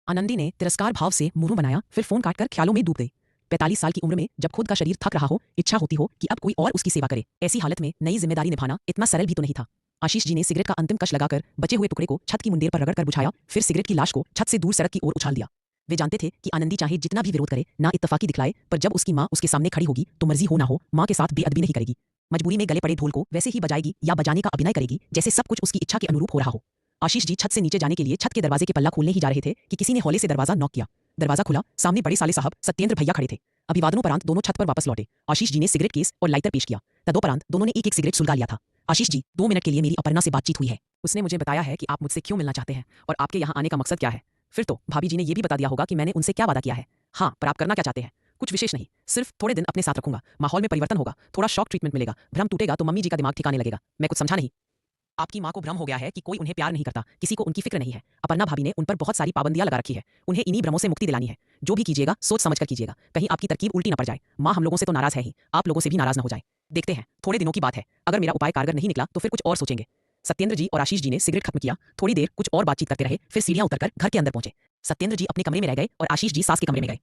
आनंदी ने तिरस्कार भाव से मुंह बनाया, फिर फोन काटकर ख्यालों में डूब गई। 45 साल की उम्र में जब खुद का शरीर थक रहा हो, इच्छा होती हो कि अब कोई और उसकी सेवा करे, ऐसी हालत में नई जिम्मेदारी निभाना इतना सरल भी तो नहीं था। आशीष जी ने सिगरेट का अंतिम कश लगाकर बचे हुए टुकड़े को छत की मुंडेर पर रगड़ कर बुझाया, फिर सिगरेट की लाश को छत से दूर सड़क की ओर उछाल दिया। वे जानते थे कि आनंदी चाहे जितना भी विरोध करे, ना इत्तफाकी दिखलाए, पर जब उसकी माँ उसके सामने खड़ी होगी तो मर्जी हो ना हो माँ के साथ बेअदबी नहीं करेगी। मजबूरी में गले पड़े ढोल को वैसे ही बजाएगी या बजाने का अभिनय करेगी जैसे सब कुछ उसकी इच्छा के अनुरूप हो रहा हो। आशीष जी छत से नीचे जाने के लिए छत के दरवाजे के पल्ला खोलने ही जा रहे थे कि किसी ने हौले से दरवाजा नॉक किया। दरवाजा खुला, सामने बड़े साले साहब सत्येंद्र भैया खड़े थे। अभिवादनों परांत दोनों छत पर वापस लौटे। आशीष जी ने सिगरेट केस और लाइटर पेश किया। तदोपरांत दोनों ने एक एक सिगरेट सुलगा लिया था। आशीष जी, 2 मिनट के लिए मेरी अपर्णा से बातचीत हुई है। उसने मुझे बताया है कि आप मुझसे क्यों मिलना चाहते हैं और आपके यहाँ आने का मकसद क्या है। फिर तो भाभी जी ने ये भी बता दिया होगा कि मैंने उनसे क्या वादा किया है। हाँ, पर आप करना क्या चाहते हैं? कुछ विशेष नहीं, सिर्फ थोड़े दिन अपने साथ रखूंगा, माहौल में परिवर्तन होगा, थोड़ा शॉक ट्रीटमेंट मिलेगा, भ्रम टूटेगा तो मम्मी जी का दिमाग ठिकाने लगेगा। मैं कुछ समझा नहीं। आपकी माँ को भ्रम हो गया है कि कोई उन्हें प्यार नहीं करता, किसी को उनकी फिक्र नहीं है। अपर्णा भाभी ने उन पर बहुत सारी पाबंदियां लगा रखी है। उन्हें इन्हीं भ्रमों से मुक्ति दिलानी है। जो भी कीजिएगा सोच समझ कर कीजिएगा, कहीं आपकी तरकीब उल्टी न पड़ जाए। माँ हम लोगों से तो नाराज है ही, आप लोगों से भी नाराज न हो जाए। देखते हैं, थोड़े दिनों की बात है। अगर मेरा उपाय कारगर नहीं निकला तो फिर कुछ और सोचेंगे। सत्येंद्र जी और आशीष जी ने सिगरेट खत्म किया, थोड़ी देर कुछ और बातचीत करते रहे, फिर सीढ़ियां उतरकर घर के अंदर पहुंचे। सत्येंद्र जी अपने कमरे में रह गए और आशीष जी सास के कमरे में गए।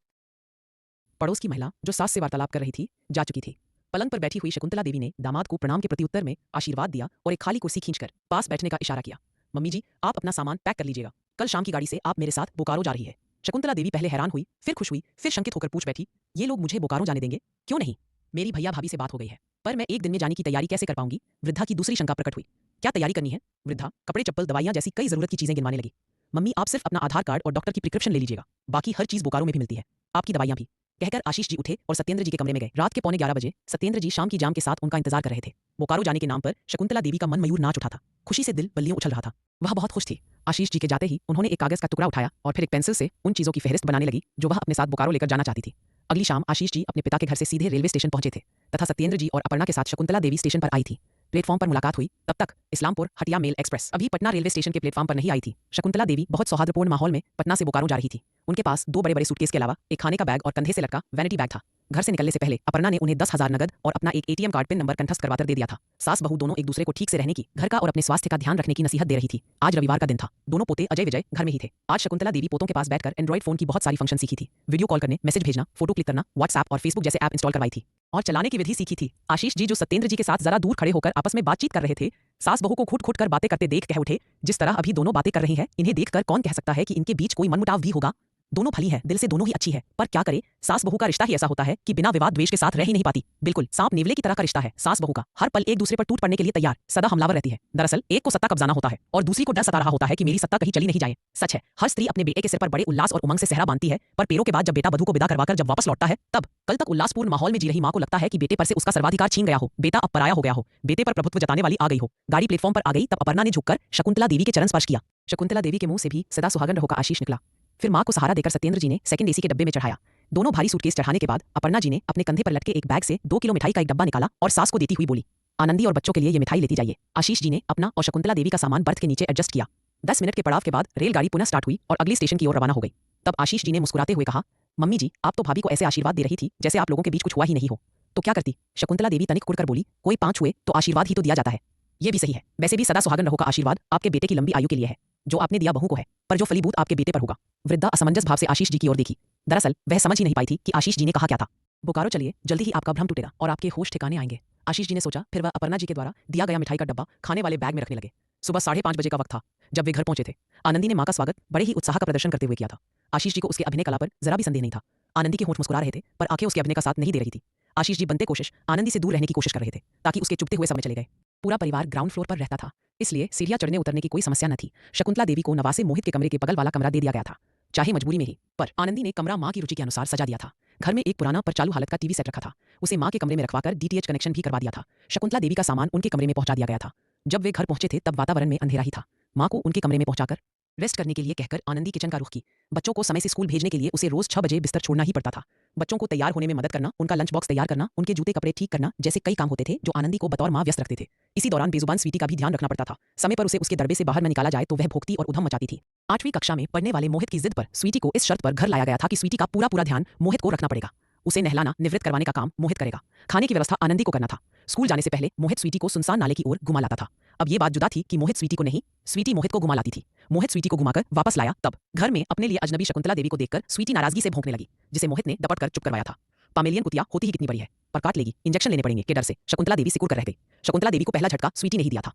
पड़ोस की महिला जो सास से वार्तालाप कर रही थी जा चुकी थी। पलंग पर बैठी हुई शकुंतला देवी ने दामाद को प्रणाम के प्रत्युत्तर में आशीर्वाद दिया और एक खाली कुर्सी खींचकर पास बैठने का इशारा किया। मम्मी जी, आप अपना सामान पैक कर लीजिएगा, कल शाम की गाड़ी से आप मेरे साथ बोकारो जा रही है। शकुंतला देवी पहले हैरान हुई, फिर खुश हुई, फिर शंकित होकर पूछ बैठी, ये लोग मुझे बोकारो जाने देंगे? क्यों नहीं? मेरी भैया भाभी से बात हो गई है, पर मैं एक दिन में जाने की तैयारी कैसे कर पाऊंगी? वृद्धा की दूसरी शंका प्रकट हुई। क्या तैयारी करनी है? वृद्धा कपड़े चप्पल दवाइयां जैसी कई जरूरत की चीजें गिनवाने लगी। मम्मी, आप सिर्फ अपना आधार कार्ड और डॉक्टर की प्रिस्क्रिप्शन ले लीजिएगा, बाकी हर चीज बोकारो में भी मिलती है, आपकी दवाइयां भी। कहकर आशीष जी उठे और सत्येंद्र जी के कमरे में गए। रात के 11:15 बजे सत्येंद्र जी शाम की जाम के साथ उनका इंतजार कर रहे थे। बोकारो जाने के नाम पर शकुंतला देवी का मन मयूर नाच उठा था। खुशी से दिल बल्लियों उछल रहा था। वह बहुत खुश थी। आशीष जी के जाते ही उन्होंने एक कागज का टुकड़ा उठाया और फिर एक पेंसिल से उन चीजों की फहरिस्त बनाने लगी जो वह अपने साथ बोकारो लेकर जाना चाहती थी। अगली शाम आशीष जी अपने पिता के घर से सीधे रेलवे स्टेशन पहुंचे थे तथा सत्येंद्र जी और अपर्णा के साथ शकुंतला देवी स्टेशन पर आई थी। प्लेटफॉर्म पर मुलाकात हुई। तब तक इस्लामपुर हटिया मेल एक्सप्रेस अभी पटना रेलवे स्टेशन के प्लेटफॉर्म पर नहीं आई थी। शकुंतला देवी बहुत सौहार्दपूर्ण माहौल में पटना से बोकारो जा रही थी। उनके पास 2 बड़े-बड़े सूटकेस के अलावा एक खाने का बैग और कंधे से लटका वैनिटी बैग था। घर से निकलने से पहले अपर्णा ने उन्हें 10,000 नगद और अपना एक एटीएम कार्ड पिन नंबर कंठस्थ करवाकर दे दिया था। सास बहू दोनों एक दूसरे को ठीक से रहने की, घर का और अपने स्वास्थ्य का ध्यान रखने की नसीहत दे रही थी। आज रविवार का दिन था। दोनों पोते अजय विजय घर में ही थे। आज शकुंतला देवी पोतों के पास बैठकर एंड्रॉइड फोन की बहुत सारी फंक्शन सीखी थी। वीडियो कॉल करने, मैसेज भेजना, फोटो क्लिक करना, व्हाट्सएप और फेसबुक जैसे ऐप इंस्टॉल करवाई थी और चलाने की विधि सीखी थी। आशीष जी जो सत्येंद्र जी के साथ जरा दूर खड़े होकर आपस में बातचीत कर रहे थे, सास बहू को घुट-घुट कर बातें करते देख कह उठे, जिस तरह अभी दोनों बातें कर रही हैं, इन्हें देखकर कौन कह सकता है कि इनके बीच कोई मनमुटाव भी होगा? दोनों भली है, दिल से दोनों ही अच्छी है, पर क्या करे, सास बहू का रिश्ता ही ऐसा होता है कि बिना विवाद द्वेष के साथ रह ही नहीं पाती। बिल्कुल सांप नेवले की तरह का रिश्ता है सास बहू का, हर पल एक दूसरे पर टूट पड़ने के लिए तैयार, सदा हमलावर रहती है। दरअसल एक को सत्ता कब्जाना होता है और दूसरी को डर सता रहा होता है कि मेरी सत्ता कहीं चली नहीं जाए। सच है, हर स्त्री अपने बेटे के सिर पर बड़े उल्लास और उमंग से सेहरा बांधती है, पर पेरों के बाद जब बेटा बधू को विदा करवाकर जब वापस लौटता है, तब कल तक उल्लासपूर्ण माहौल में जी रही माँ को लगता है कि बेटे पर से उसका सर्वाधिकार छीन गया हो, बेटा अब पराया हो गया हो, बेटे पर प्रभुत्व जताने वाली आ गई हो। गाड़ी प्लेटफॉर्म पर आ गई तब अपर्णा ने झुककर शकुंतला देवी के चरण स्पर्श किया। शकुंतला देवी के मुंह से भी सदा सुहागन रहो का आशीष निकला। फिर माँ को सहारा देकर सत्येंद्र जी ने सेकंड एसी के डब्बे में चढ़ाया। दोनों भारी सूटकेस चढ़ाने के बाद अपर्णा जी ने अपने कंधे पर लटके एक बैग से 2 किलो मिठाई का एक डब्बा निकाला और सास को देती हुई बोली, आनंदी और बच्चों के लिए ये मिठाई लेती जाइए। आशीष जी ने अपना और शकुंतला देवी का सामान बर्थ के नीचे एडजस्ट किया। 10 मिनट के पड़ाव के बाद रेलगाड़ी पुनः स्टार्ट हुई और अगले स्टेशन की ओर रवाना हो गई। तब आशीष जी ने मुस्कुराते हुए कहा, मम्मी जी, आप तो भाभी को ऐसे आशीर्वाद दे रही थी जैसे आप लोगों के बीच कुछ हुआ ही नहीं हो। तो क्या करती? शकुंतला देवी तनिक कुड़कर बोली, कोई 5 हुए तो आशीर्वाद ही तो दिया जाता है। ये भी सही है, वैसे भी सदा सुहागन रहो का आशीर्वाद आपके बेटे की लंबी आयु के लिए है, जो आपने दिया बहू को है, पर जो फलीभूत आपके बेटे पर होगा। वृद्धा असमंजस भाव से आशीष जी की ओर देखी। दरअसल वह समझ ही नहीं पाई थी कि आशीष जी ने कहा क्या था। बोकारो चलिए, जल्दी ही आपका भ्रम टूटेगा और आपके होश ठिकाने आएंगे, आशीष जी ने सोचा। फिर वह अपर्णा जी के द्वारा दिया गया मिठाई का डब्बा खाने वाले बैग में रखने लगे। सुबह 5:30 बजे का वक्त था जब वे घर पहुंचे थे। आनंदी ने मां का स्वागत बड़े ही उत्साह का प्रदर्शन करते हुए किया था। आशीष जी को उसके अभिनय कला पर जरा भी संदेह नहीं था। आनंदी के होंठ मुस्कुरा रहे थे, पर आंखें उसके अभिनय का साथ नहीं दे रही थी। आशीष जी बनते कोशिश आनंदी से दूर रहने की कोशिश कर रहे थे ताकि उसके चुपते हुए समय चले गए। पूरा परिवार ग्राउंड फ्लोर पर रहता था, इसलिए सीढ़ियां चढ़ने उतरने की कोई समस्या न थी। शकुंतला देवी को नवासे मोहित के कमरे के बगल वाला कमरा दे दिया गया था, चाहे मजबूरी में ही, पर आनंदी ने कमरा मां की रुचि के अनुसार सजा दिया था। घर में एक पुराना पर चालू हालत का टीवी सेट रखा था, उसे मां के कमरे में रखवाकर डीटीएच कनेक्शन भी करवा दिया था। शकुंतला देवी का सामान उनके कमरे में पहुंचा दिया गया था। जब वे घर पहुंचे थे तब वातावरण में अंधेरा ही था। मां को उनके कमरे में पहुंचाकर रेस्ट करने के लिए कहकर आनंदी किचन का रुख की। बच्चों को समय से स्कूल भेजने के लिए उसे रोज 6 बजे बिस्तर छोड़ना ही पड़ता था। बच्चों को तैयार होने में मदद करना, उनका लंच बॉक्स तैयार करना, उनके जूते कपड़े ठीक करना जैसे कई काम होते थे जो आनंदी को बतौर मां व्यस्त रखते थे। इसी दौरान बेजुबान स्वीटी का भी ध्यान रखना पड़ता था। समय पर उसे उसके दरबे से बाहर न निकाला जाए तो वह भोगती और उधम मचाती थी। 8वीं कक्षा में पढ़ने वाले मोहित की जिद पर स्वीटी को इस शर्त पर घर लाया गया था कि स्वीटी का पूरा ध्यान मोहित को रखना पड़ेगा। उसे नहलाना निवृत्त करवाने का काम मोहित करेगा। खाने की व्यवस्था आनंदी को करना था। स्कूल जाने से पहले मोहित स्वीटी को सुनसान नाले की ओर घुमा लाता था। अब ये बात जुदा थी कि मोहित स्वीटी को नहीं, स्वीटी मोहित को घुमा लाती थी। मोहित स्वीटी को घुमाकर वापस लाया तब घर में अपने लिए अजनबी शकुंतला देवी को देखकर स्वीटी नाराजगी से भौंकने लगी, जिसे मोहित ने डपट कर चुप करवाया था। पामेलियन कुतिया होती ही कितनी बड़ी है, पर काट लेगी, इंजेक्शन लेने पड़ेंगे के डर से शकुंतला देवी सिकुड़ कर रह गई। शकुंतला देवी को पहला झटका स्वीटी ने ही दिया था।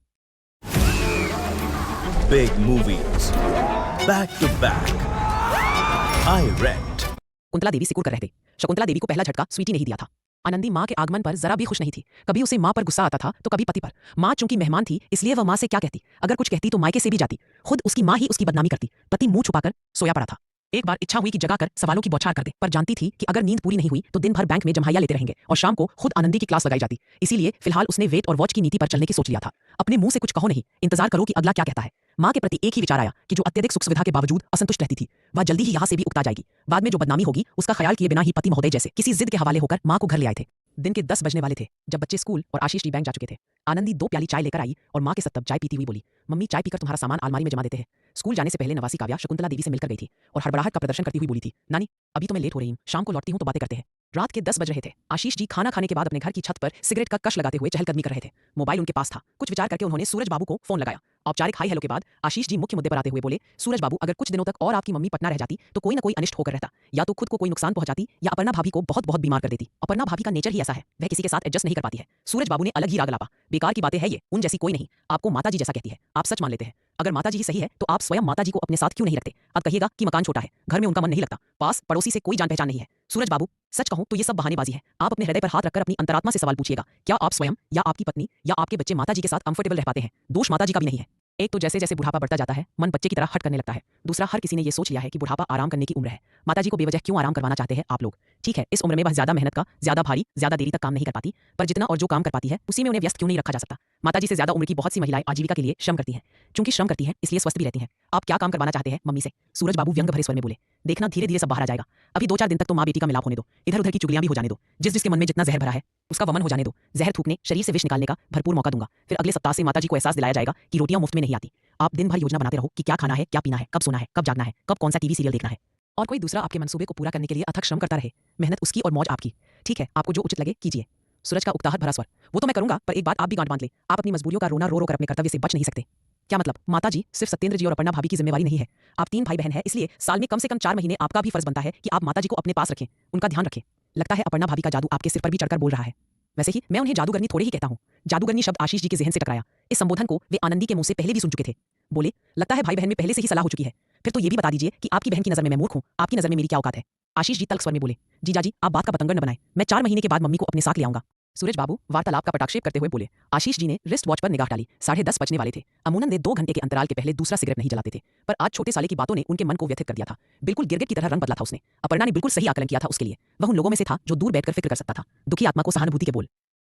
Big movies, back to back. I rent. Shakuntala Devi सिकुड़ कर रह गई। शकुंतला देवी को पहला झटका स्वीटी ने ही दिया था। आनंदी मां के आगमन पर जरा भी खुश नहीं थी। कभी उसे मां पर गुस्सा आता था तो कभी पति पर। मां चूंकि मेहमान थी इसलिए वह मां से क्या कहती, अगर कुछ कहती तो मायके से भी जाती। खुद उसकी मां ही उसकी बदनामी करती। पति मुंह छुपाकर सोया पड़ा था। एक बार इच्छा हुई कि जगाकर सवालों की बौछार कर दे, पर जानती थी कि अगर नींद पूरी नहीं हुई तो दिन भर बैंक में जम्हाइयां लेते रहेंगे और शाम को खुद आनंदी की क्लास लगाई जाती। इसीलिए फिलहाल उसने वेट और वॉच की नीति पर चलने की सोच लिया था। अपने मुंह से कुछ कहो नहीं, इंतजार करो कि अगला क्या कहता है। माँ के प्रति एक ही विचार आया कि जो अत्यधिक सुख सुविधा के बावजूद असंतुष्ट रहती थी, वह जल्दी ही यहाँ से भी उकता जाएगी। बाद में जो बदनामी होगी उसका ख्याल किए बिना ही पति महोदय जैसे किसी जिद के हवाले होकर माँ को घर ले आए थे। दिन के 10 बजने वाले थे जब बच्चे स्कूल और आशीष जी बैंक जा चुके थे। आनंदी 2 प्याली चाय लेकर आई और माँ के साथ तब चाय पीती हुई बोली, मम्मी चाय पीकर तुम्हारा सामान अलमारी में जमा देते हैं। स्कूल जाने से पहले नवासी काव्या शकुंतला देवी से मिलकर गई थी और हड़बड़ाहट का प्रदर्शन करती हुई बोली थी, नानी अभी तो मैं लेट हो रही हूँ, शाम को लौटती हूँ तो बातें करते हैं। रात के 10 बज रहे थे। आशीष जी खाना खाने के बाद अपने घर की छत पर सिगरेट का कश लगाते हुए चहलकदमी कर रहे थे। मोबाइल उनके पास था। कुछ विचार करके उन्होंने सूरज बाबू को फोन लगाया। औपचारिक हाई हेलो के बाद आशीष जी मुख्य मुद्दे पर आते हुए बोले, सूरज बाबू अगर कुछ दिनों तक और आपकी मम्मी पटना रह जाती तो कोई ना कोई अनिष्ट होकर रहता, या तो खुद को कोई नुकसान पहुंचाती या अपर्णा भाभी को बहुत बहुत बीमार कर देती। अपर्णा भाभी का नेचर ही ऐसा है, वह किसी के साथ एडजस्ट नहीं कर पाती है। सूरज बाबू ने अलग ही राग लापा, बेकार की बातें है ये, उन जैसी कोई नहीं, आपको माता जी जैसा कहती है, आप सच मान लेते हैं। अगर माता जी ही सही है तो आप स्वयं माता जी को अपने साथ क्यों नहीं रखते? अब कहिएगा कि मकान छोटा है, घर में उनका मन नहीं लगता, पास पड़ोसी से कोई जान पहचान नहीं है। सूरज बाबू सच कहूं तो ये सब बहानेबाजी है। आप अपने हृदय पर हाथ रखकर अपनी अंतरात्मा से सवाल पूछिएगा, क्या आप स्वयं या आपकी पत्नी या आपके बच्चे माता जी के साथ कंफर्टेबल रह पाते हैं? दोष माता जी का भी नहीं है। एक तो जैसे जैसे बुढ़ापा बढ़ता जाता है मन बच्चे की तरह हट करने लगता है। दूसरा, हर किसी ने ये सोच लिया है कि बुढ़ापा आराम करने की उम्र है। माताजी को बेवजह क्यों आराम करवाना चाहते हैं आप लोग? ठीक है, इस उम्र में वह ज्यादा मेहनत का, ज्यादा भारी, ज्यादा देरी तक काम नहीं कर पाती, पर जितना और जो काम कर पाती है उसी में उन्हें व्यस्त क्यों नहीं रखा जा सकता? माताजी से ज्यादा उम्र की बहुत सी महिलाएं आजीविका के लिए श्रम करती हैं। चूंकि श्रम करती हैं इसलिए स्वस्थ भी रहती हैं। आप क्या काम करवाना चाहते हैं मम्मी से? सूरज बाबू व्यंग भरे स्वर में बोले, देखना धीरे धीरे सब बाहर आ जाएगा। अभी 2-4 दिन तक तो माँ बेटी का मिलाप होने दो, इधर उधर की चुगलियां भी हो जाने दो। जिस जिसके मन में जितना जहर भरा है उसका वमन हो जाने दो। जहर थूकने, शरीर से विष निकालने का भरपूर मौका दूंगा। फिर अगले सप्ताह से माताजी को एहसास दिलाया जाएगा कि रोटियां मुफ्त में नहीं आती। आप दिन भर योजना बनाते रहो कि क्या खाना है, क्या पीना है, कब सोना है, कब जागना है, कब कौन सा टीवी सीरियल देखना है, और कोई दूसरा आपके मंसूबे को पूरा करने के लिए अथक श्रम करता रहे। मेहनत उसकी और मौज आपकी। ठीक है, आपको जो उचित लगे कीजिए। सूरज का उकताहट भरा स्वर, वो तो मैं करूंगा, पर एक बात आप भी गांठ बांध ले, आप अपनी मजबूरियों का रोना रो रो कर अपने कर्तव्य से बच नहीं सकते। क्या मतलब? माताजी सिर्फ सत्येंद्र जी और अपर्णा भाभी की जिम्मेवारी नहीं है। आप 3 भाई बहन हैं, इसलिए साल में कम से कम 4 महीने आपका भी फर्ज बनता है कि आप माताजी को अपने पास रखें, उनका ध्यान रखें। लगता है अपर्णा भाभी का जादू आपके सिर पर भी चढ़कर बोल रहा है। वैसे ही मैं उन्हें जादूगरनी थोड़े ही कहता हूँ। जादूगरनी शब्द आशीष जी के जहन से टकराया। इस संबोधन को वे आनंदी के मुंह से पहले भी सुन चुके थे। बोले, लगता है भाई बहन में पहले से ही सलाह हो चुकी है। फिर तो ये भी बता दीजिए कि आपकी बहन की नजर में मैं मूर्ख हूँ, आपकी नजर में मेरी क्या औकात है? आशीष जी तल्ख स्वर में बोले, जीजाजी आप बात का पतंगड़ न बनाएं, मैं 4 महीने के बाद मम्मी को अपने साथ ले आऊंगा। सूरज बाबू वार्तालाप का पटाक्षेप करते हुए बोले। आशीष जी ने रिस्ट वॉच पर निगाह डाली। 10:30 बजने वाले थे। अमूनन ने 2 घंटे के अंतराल के पहले दूसरा सिगरेट नहीं जलाते थे, पर आज छोटे साले की बातों ने उनके मन को व्यथित कर दिया था। बिल्कुल गिरगिट की तरह रंग बदला था उसने। अपर्णा ने बिल्कुल सही आकलन किया था उसके लिए। वह उन लोगों में से था जो दूर बैठकर फिक्र कर सकता था। दुखी आत्मा को सहानुभूति के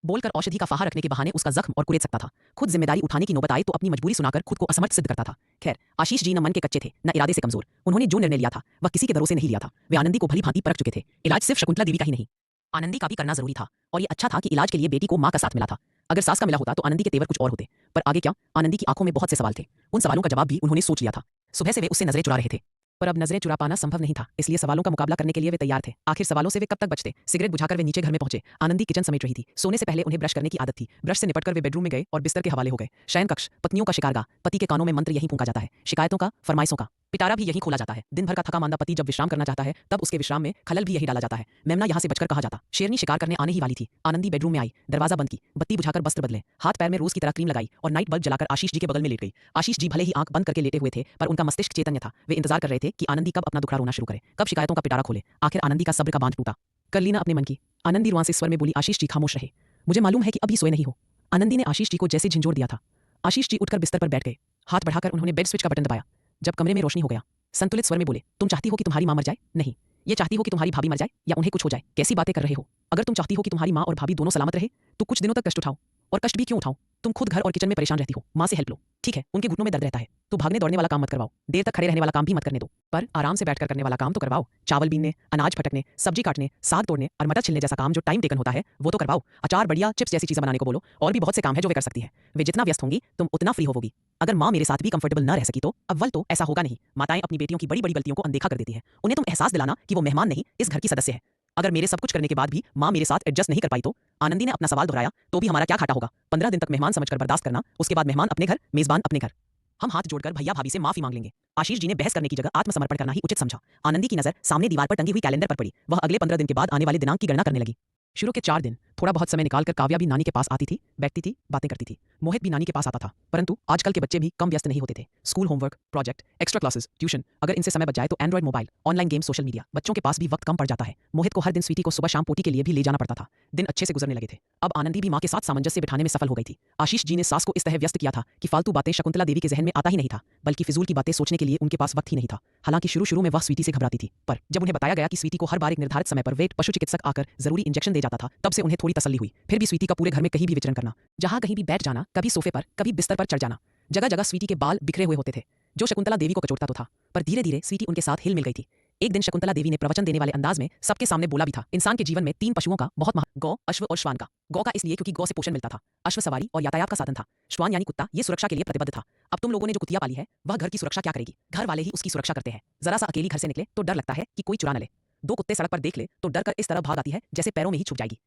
बोलकर औषधि का फाहा रखने के बहाने उसका जख्म और कुरेद सकता था। खुद जिम्मेदारी उठाने की नौबत आई तो अपनी मजबूरी सुनाकर खुद को असमर्थ सिद्ध करता था। खैर, आशीष जी न मन के कच्चे थे न इरादे से कमजोर। उन्होंने जो निर्णय लिया था वह किसी के दरों से नहीं लिया था। वे आनंदी को भली भांति परख चुके थे। इलाज सिर्फ शकुंतला देवी का ही नहीं, आनंदी का भी करना जरूरी था। और ये अच्छा था कि इलाज के लिए बेटी को माँ का साथ मिला था। अगर सास का मिला होता तो आनंदी के तेवर कुछ और होते। पर आगे क्या? आनंदी की आंखों में बहुत से सवाल थे। उन सवालों का जवाब भी उन्होंने सोच लिया था। सुबह से वे उससे नजरें चुरा रहे थे, पर अब नजरें चुरा पाना संभव नहीं था। इसलिए सवालों का मुकाबला करने के लिए वे तैयार थे। आखिर सवालों से वे कब तक बचते? सिगरेट बुझाकर वे नीचे घर में पहुंचे। आनंदी किचन समेट रही थी। सोने से पहले उन्हें ब्रश करने की आदत थी। ब्रश से निपटकर वे बेडरूम में गए और बिस्तर के हवाले हो गए। शयन कक्ष, पत्नियों का शिकारगाह, पति के कानों में मंत्र यहीं फूंका जाता है। शिकायतों का, फरमाइशों का पिटारा भी यहीं खोला जाता है। दिन भर का थका मांदा पति जब विश्राम करना चाहता है तब उसके विश्राम में खलल भी यही डाला जाता है। मेमना यहाँ से बचकर कहा जाता। शेरनी शिकार करने आने ही वाली थी। आनंदी बेडरूम में आई, दरवाजा बंद की, बत्ती बुझाकर वस्त्र बदले, हाथ पैर में रोज की तरह क्रीम लगाई और नाइट बल्ब जलाकर आशीष जी के बगल में लेट गई। आशीष जी भले ही आंख बंद करके लेटे हुए थे, पर उनका मस्तिष्क चैतन्य था। वे इंतजार कर रहे थे कि आनंदी कब अपना दुखड़ा रोना शुरू करे, कब शिकायतों का पिटारा खोले। आखिर आनंदी का सब्र का बांध टूटा। कर ली ना अपने मन की? आनंदी रुआंसे स्वर में बोली। आशीष जी खामोश रहे। मुझे मालूम है कि अभी सोए नहीं हो। आनंदी ने आशीष जी को जैसे झिंझोर दिया था। आशीष जी उठकर बिस्तर पर बैठ गए। हाथ बढ़ाकर उन्होंने बेड स्विच का बटन दबाया। जब कमरे में रोशनी हो गया, संतुलित स्वर में बोले, तुम चाहती हो कि तुम्हारी मां मर जाए? नहीं। ये चाहती हो कि तुम्हारी भाभी मर जाए या उन्हें कुछ हो जाए? कैसी बातें कर रहे हो? अगर तुम चाहती हो कि तुम्हारी मां और भाभी दोनों सलामत रहे तो कुछ दिनों तक कष्ट उठाओ। और कष्ट भी क्यों उठाओ? तुम खुद घर और किचन में परेशान रहती हो, मां से हेल्प लो। ठीक है, उनके घुटनों में दर्द रहता है तो भागने दौड़ने वाला काम मत करवाओ। देर तक खड़े रहने वाला काम भी मत करने दो, पर आराम से बैठकर करने वाला काम तो करवाओ। चावल बीनने, अनाज फटकने, सब्जी काटने, साग तोड़ने और मटर छिलने जैसा काम जो टाइम टेकन होता है वो तो करवाओ। अचार, बढ़िया, चिप्स जैसी चीजें बनाने को बोलो। और भी बहुत से काम है जो वे कर सकती है। वे जितना व्यस्त होंगी तुम उतना फ्री होवोगी। अगर मां मेरे साथ भी कंफर्टेबल न रह सकी तो अव्वल तो ऐसा होगा नहीं। माताएं अपनी बेटियों की बड़ी बड़ी गलतियों को अनदेखा कर देती है। उन्हें तुम एहसास दिलाना कि वो मेहमान नहीं, इस घर की सदस्य है। अगर मेरे सब कुछ करने के बाद भी मां मेरे साथ एडजस्ट नहीं कर पाई तो? आनंदी ने अपना सवाल दोहराया। तो भी हमारा क्या घाटा होगा? 15 दिन तक मेहमान समझकर बर्दाश्त करना, उसके बाद मेहमान अपने घर, मेजबान अपने घर। हम हाथ जोड़कर भैया भाभी से माफी मांग लेंगे। आशीष जी ने बहस करने की जगह आत्मसमर्पण करना ही उचित समझा। आनंदी की नजर सामने दीवार पर टंगी हुई कैलेंडर पर पड़ी। वह अगले 15 दिन के बाद आने वाले दिनांक की गणना करने लगी। शुरू के 4 दिन थोड़ा बहुत समय निकालकर काव्या भी नानी के पास आती थी, बैठती थी, बातें करती थी। मोहित भी नानी के पास आता था, परंतु आजकल के बच्चे भी कम व्यस्त नहीं होते थे। School homework, project, extra classes, tuition, अगर इनसे समय बच जाए तो Android mobile, online game, social media, बच्चों के पास भी वक्त कम पड़ जाता है। मोहित को हर दिन स्वीटी को सुबह शाम पोटी के लिए भी ले जाना पड़ता था। दिन अच्छे से गुजरने लगे थे। अब आनंदी भी माँ के साथ सामंजस्य बिठाने में सफल हो गई थी। आशीष जी ने सास को इस तरह व्यस्त किया था कि फालतू बातें शकुंतला देवी के जहन में आता ही नहीं था, बल्कि फिजूल की बातें सोचने के लिए उनके पास वक्त ही नहीं था। हालांकि शुरू में वह स्वीटी से घबराती थी, पर जब उन्हें बताया गया कि स्वीटी को हर बार एक निर्धारित समय पर वेट पशु चिकित्सक आकर जरूरी इंजेक्शन दे जाता था, तब से उन्हें थोड़ी तसल्ली हुई। फिर भी स्वीटी का पूरे घर में कहीं भी विचरण करना, जहां कहीं भी बैठ जाना, कभी सोफे पर, कभी बिस्तर पर चढ़ जाना, जगह जगह स्वीटी के बाल बिखरे हुए होते थे, जो शकुंतला देवी को कचोटता तो था, पर धीरे धीरे स्वीटी उनके साथ हिल मिल गई थी। एक दिन शकुंतला देवी ने प्रवचन देने वाले अंदाज में सबके सामने बोला भी था, इंसान के जीवन में 3 पशुओं का बहुत महत्व, गौ, अश्व और श्वान का। गौ का इसलिए क्योंकि गौ से पोषण मिलता था, अश्व सवारी और यातायात का साधन था, श्वान यानी कुत्ता ये सुरक्षा के लिए प्रतिबद्ध था। अब तुम लोगों ने जो कुतिया पाली है वह घर की सुरक्षा क्या करेगी? घर वाले ही उसकी सुरक्षा करते हैं। जरा सा अकेली घर से निकले तो डर लगता है कि कोई चुरा न ले। 2 कुत्ते सड़क पर देख ले तो डर कर इस तरह भाग आती है जैसे पैरों में ही छुप जाएगी।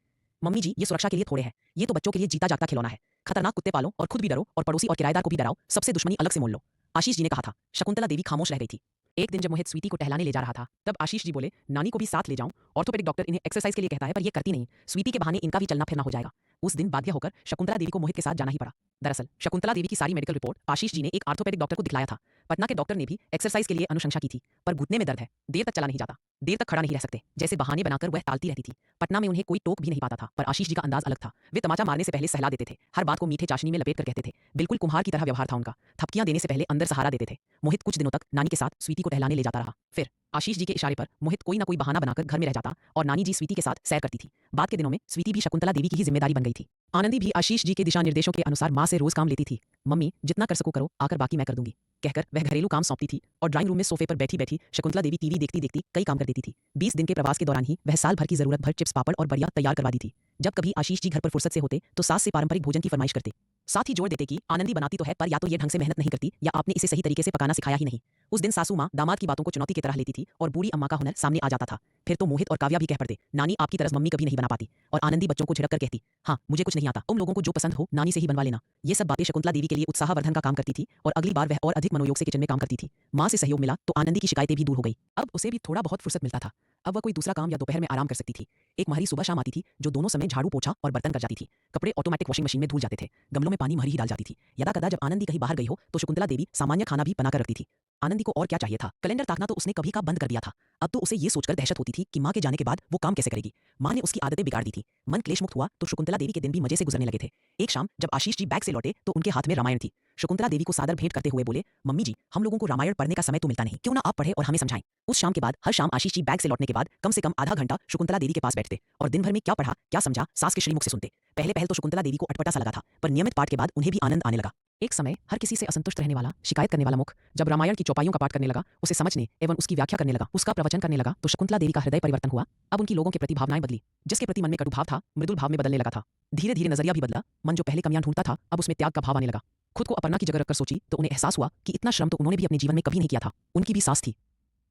मम्मी जी ये सुरक्षा के लिए थोड़े हैं, ये तो बच्चों के लिए जीता जागता खिलौना है। खतरनाक कुत्ते पालो और खुद भी डरो और पड़ोसी और किराएदार को भी डराओ, सबसे दुश्मनी अलग से मोल लो। आशीष जी ने कहा था। शकुंतला देवी खामोश रह गई थी। एक दिन जब मोहित स्वीटी को टहलाने ले जा रहा था, तब आशीष जी बोले, नानी को भी साथ ले जाऊं, ऑर्थोपेडिक डॉक्टर इन्हें एक्सरसाइज के लिए कहता है पर ये करती नहीं, स्वीटी के बहाने इनका भी चलना फिरना हो जाएगा। उस दिन बाध्य होकर शकुंतला देवी को मोहित के साथ जाना ही पड़ा। दरअसल शकुंतला देवी की सारी मेडिकल रिपोर्ट आशीष जी ने एक ऑर्थोपेडिक डॉक्टर को दिखलाया था। पटना के डॉक्टर ने भी एक्सरसाइज के लिए अनुशंसा की थी, पर घुटने में दर्द है, देर तक चला नहीं जाता, देर तक खड़ा नहीं रह सकते, जैसे बहाने बनाकर वह टालती रहती थी। पटना में उन्हें कोई टोक भी नहीं पाता था, पर आशीष जी का अंदाज अलग था। वे तमाचा मारने से पहले सहला देते थे, हर बात को मीठे चाशनी में लपेट कर कहते थे, बिल्कुल कुम्हार की तरह व्यवहार था उनका। थपकियां देने से पहले अंदर सहारा देते थे। मोहित कुछ दिनों तक नानी के साथ स्वीटी को टहलाने ले जाता रहा। फिर आशीष जी के इशारे पर मोहित कोई ना कोई बहाना बनाकर घर में रह जाता और नानी जी स्वीटी के साथ सैर करती थी। बाद के दिनों में स्वीटी भी शकुंतला देवी की ही जिम्मेदारी बन गई थी। आनंदी भी आशीष जी के दिशा निर्देशों के अनुसार माँ से रोज काम लेती थी। मम्मी जितना कर सको करो, आकर बाकी मैं कर दूंगी, कहकर वह घरेलू काम सौंपती थी और ड्राइंग रूम में सोफे पर बैठी बैठी शकुंतला देवी टीवी देखती देखती कई काम कर देती थी। 20 दिन के प्रवास के दौरान ही वह साल भर की जरूरत भर चिप्स पापड़ और बड़िया तैयार करवा दी थी। जब कभी आशीष जी घर पर फुर्सत से होते तो सास से पारंपरिक भोजन की फरमाइश करते, साथ ही जोड़ देते कि आनंदी बनाती तो है पर या तो ये ढंग से मेहनत नहीं करती या आपने इसे सही तरीके से पकाना सिखाया ही नहीं। उस दिन सासू माँ दामाद की बातों को चुनौती की तरह लेती थी और बूढ़ी अम्मा का हुनर सामने आ जाता था। फिर तो मोहित और काव्या भी कह पड़ते, नानी आपकी तरह मम्मी कभी नहीं बना पाती, और आनंदी बच्चों को झिड़क कर कहती, हाँ मुझे कुछ नहीं आता, तुम लोगों को जो पसंद हो नानी से ही बनवा लेना। ये सब बातें शकुंतला देवी के लिए उत्साहवर्धन का काम करती थी और अगली बार वह और अधिक मनोयोग से किचन में काम करती थी। माँ से सहयोग मिला तो आनंदी की शिकायतें भी दूर हो गई। अब उसे भी थोड़ा बहुत फुर्सत मिलता था। अब वह कोई दूसरा काम या दोपहर में आराम कर सकती थी। एक महरी सुबह शाम आती थी जो दोनों समय झाड़ू पोछा और बर्तन कर जाती थी। कपड़े ऑटोमेटिक वॉशिंग मशीन में धुल जाते थे, गमलों में पानी महरी ही डाल जाती थी। यदा कदा जब आनंदी कहीं बाहर गई हो तो शकुंतला देवी सामान्य खाना भी बनाकर रखती थी। आनंदी को और क्या चाहिए था? कैलेंडर ताकना तो उसने कभी का बंद कर दिया था। अब तो उसे ये सोचकर दहशत होती थी कि माँ के जाने के बाद वो काम कैसे करेगी। माँ ने उसकी आदतें बिगाड़ दी थी। मन क्लेश मुक्त हुआ तो शकुंतला देवी के दिन भी मजे से गुजरने लगे थे। एक शाम जब आशीष जी बैग से लौटे तो उनके हाथ में रामायण थी। शकुंतला देवी को सादर भेंट करते हुए बोले, मम्मी जी हम लोगों को रामायण पढ़ने का समय तो मिलता नहीं, क्यों ना आप पढ़े और हमें समझाएं। उस शाम के बाद हर शाम आशीष जी बैग से लौटने के बाद कम से कम आधा घंटा शकुंतला देवी के पास बैठते और दिन भर में क्या पढ़ा क्या समझा सास के श्रीमुख से सुनते। पहले तो शकुंतला देवी को अटपटा सा लगा था, पर नियमित पाठ के बाद उन्हें भी आनंद आने लगा। एक समय हर किसी से असंतुष्ट रहने वाला, शिकायत करने वाला मुख जब रामायण की चौपाइयों का पाठ करने लगा, उसे समझने एवं उसकी व्याख्या करने लगा, उसका प्रवचन करने लगा, तो शकुंतला देवी का हृदय परिवर्तन हुआ। अब उनकी लोगों के प्रति भावनाएं बदली। जिसके प्रति मन में कटुभाव था मृदुल भाव में बदलने लगा था। धीरे धीरे नजरिया भी बदला। मन जो पहले कमियां ढूंढता था अब उसमें त्याग का भाव आने लगा। खुद को अपर्णा की जगह रखकर सोची तो उन्हें एहसास हुआ कि इतना श्रम तो उन्होंने भी अपने जीवन में कभी नहीं किया था। उनकी भी सास थी।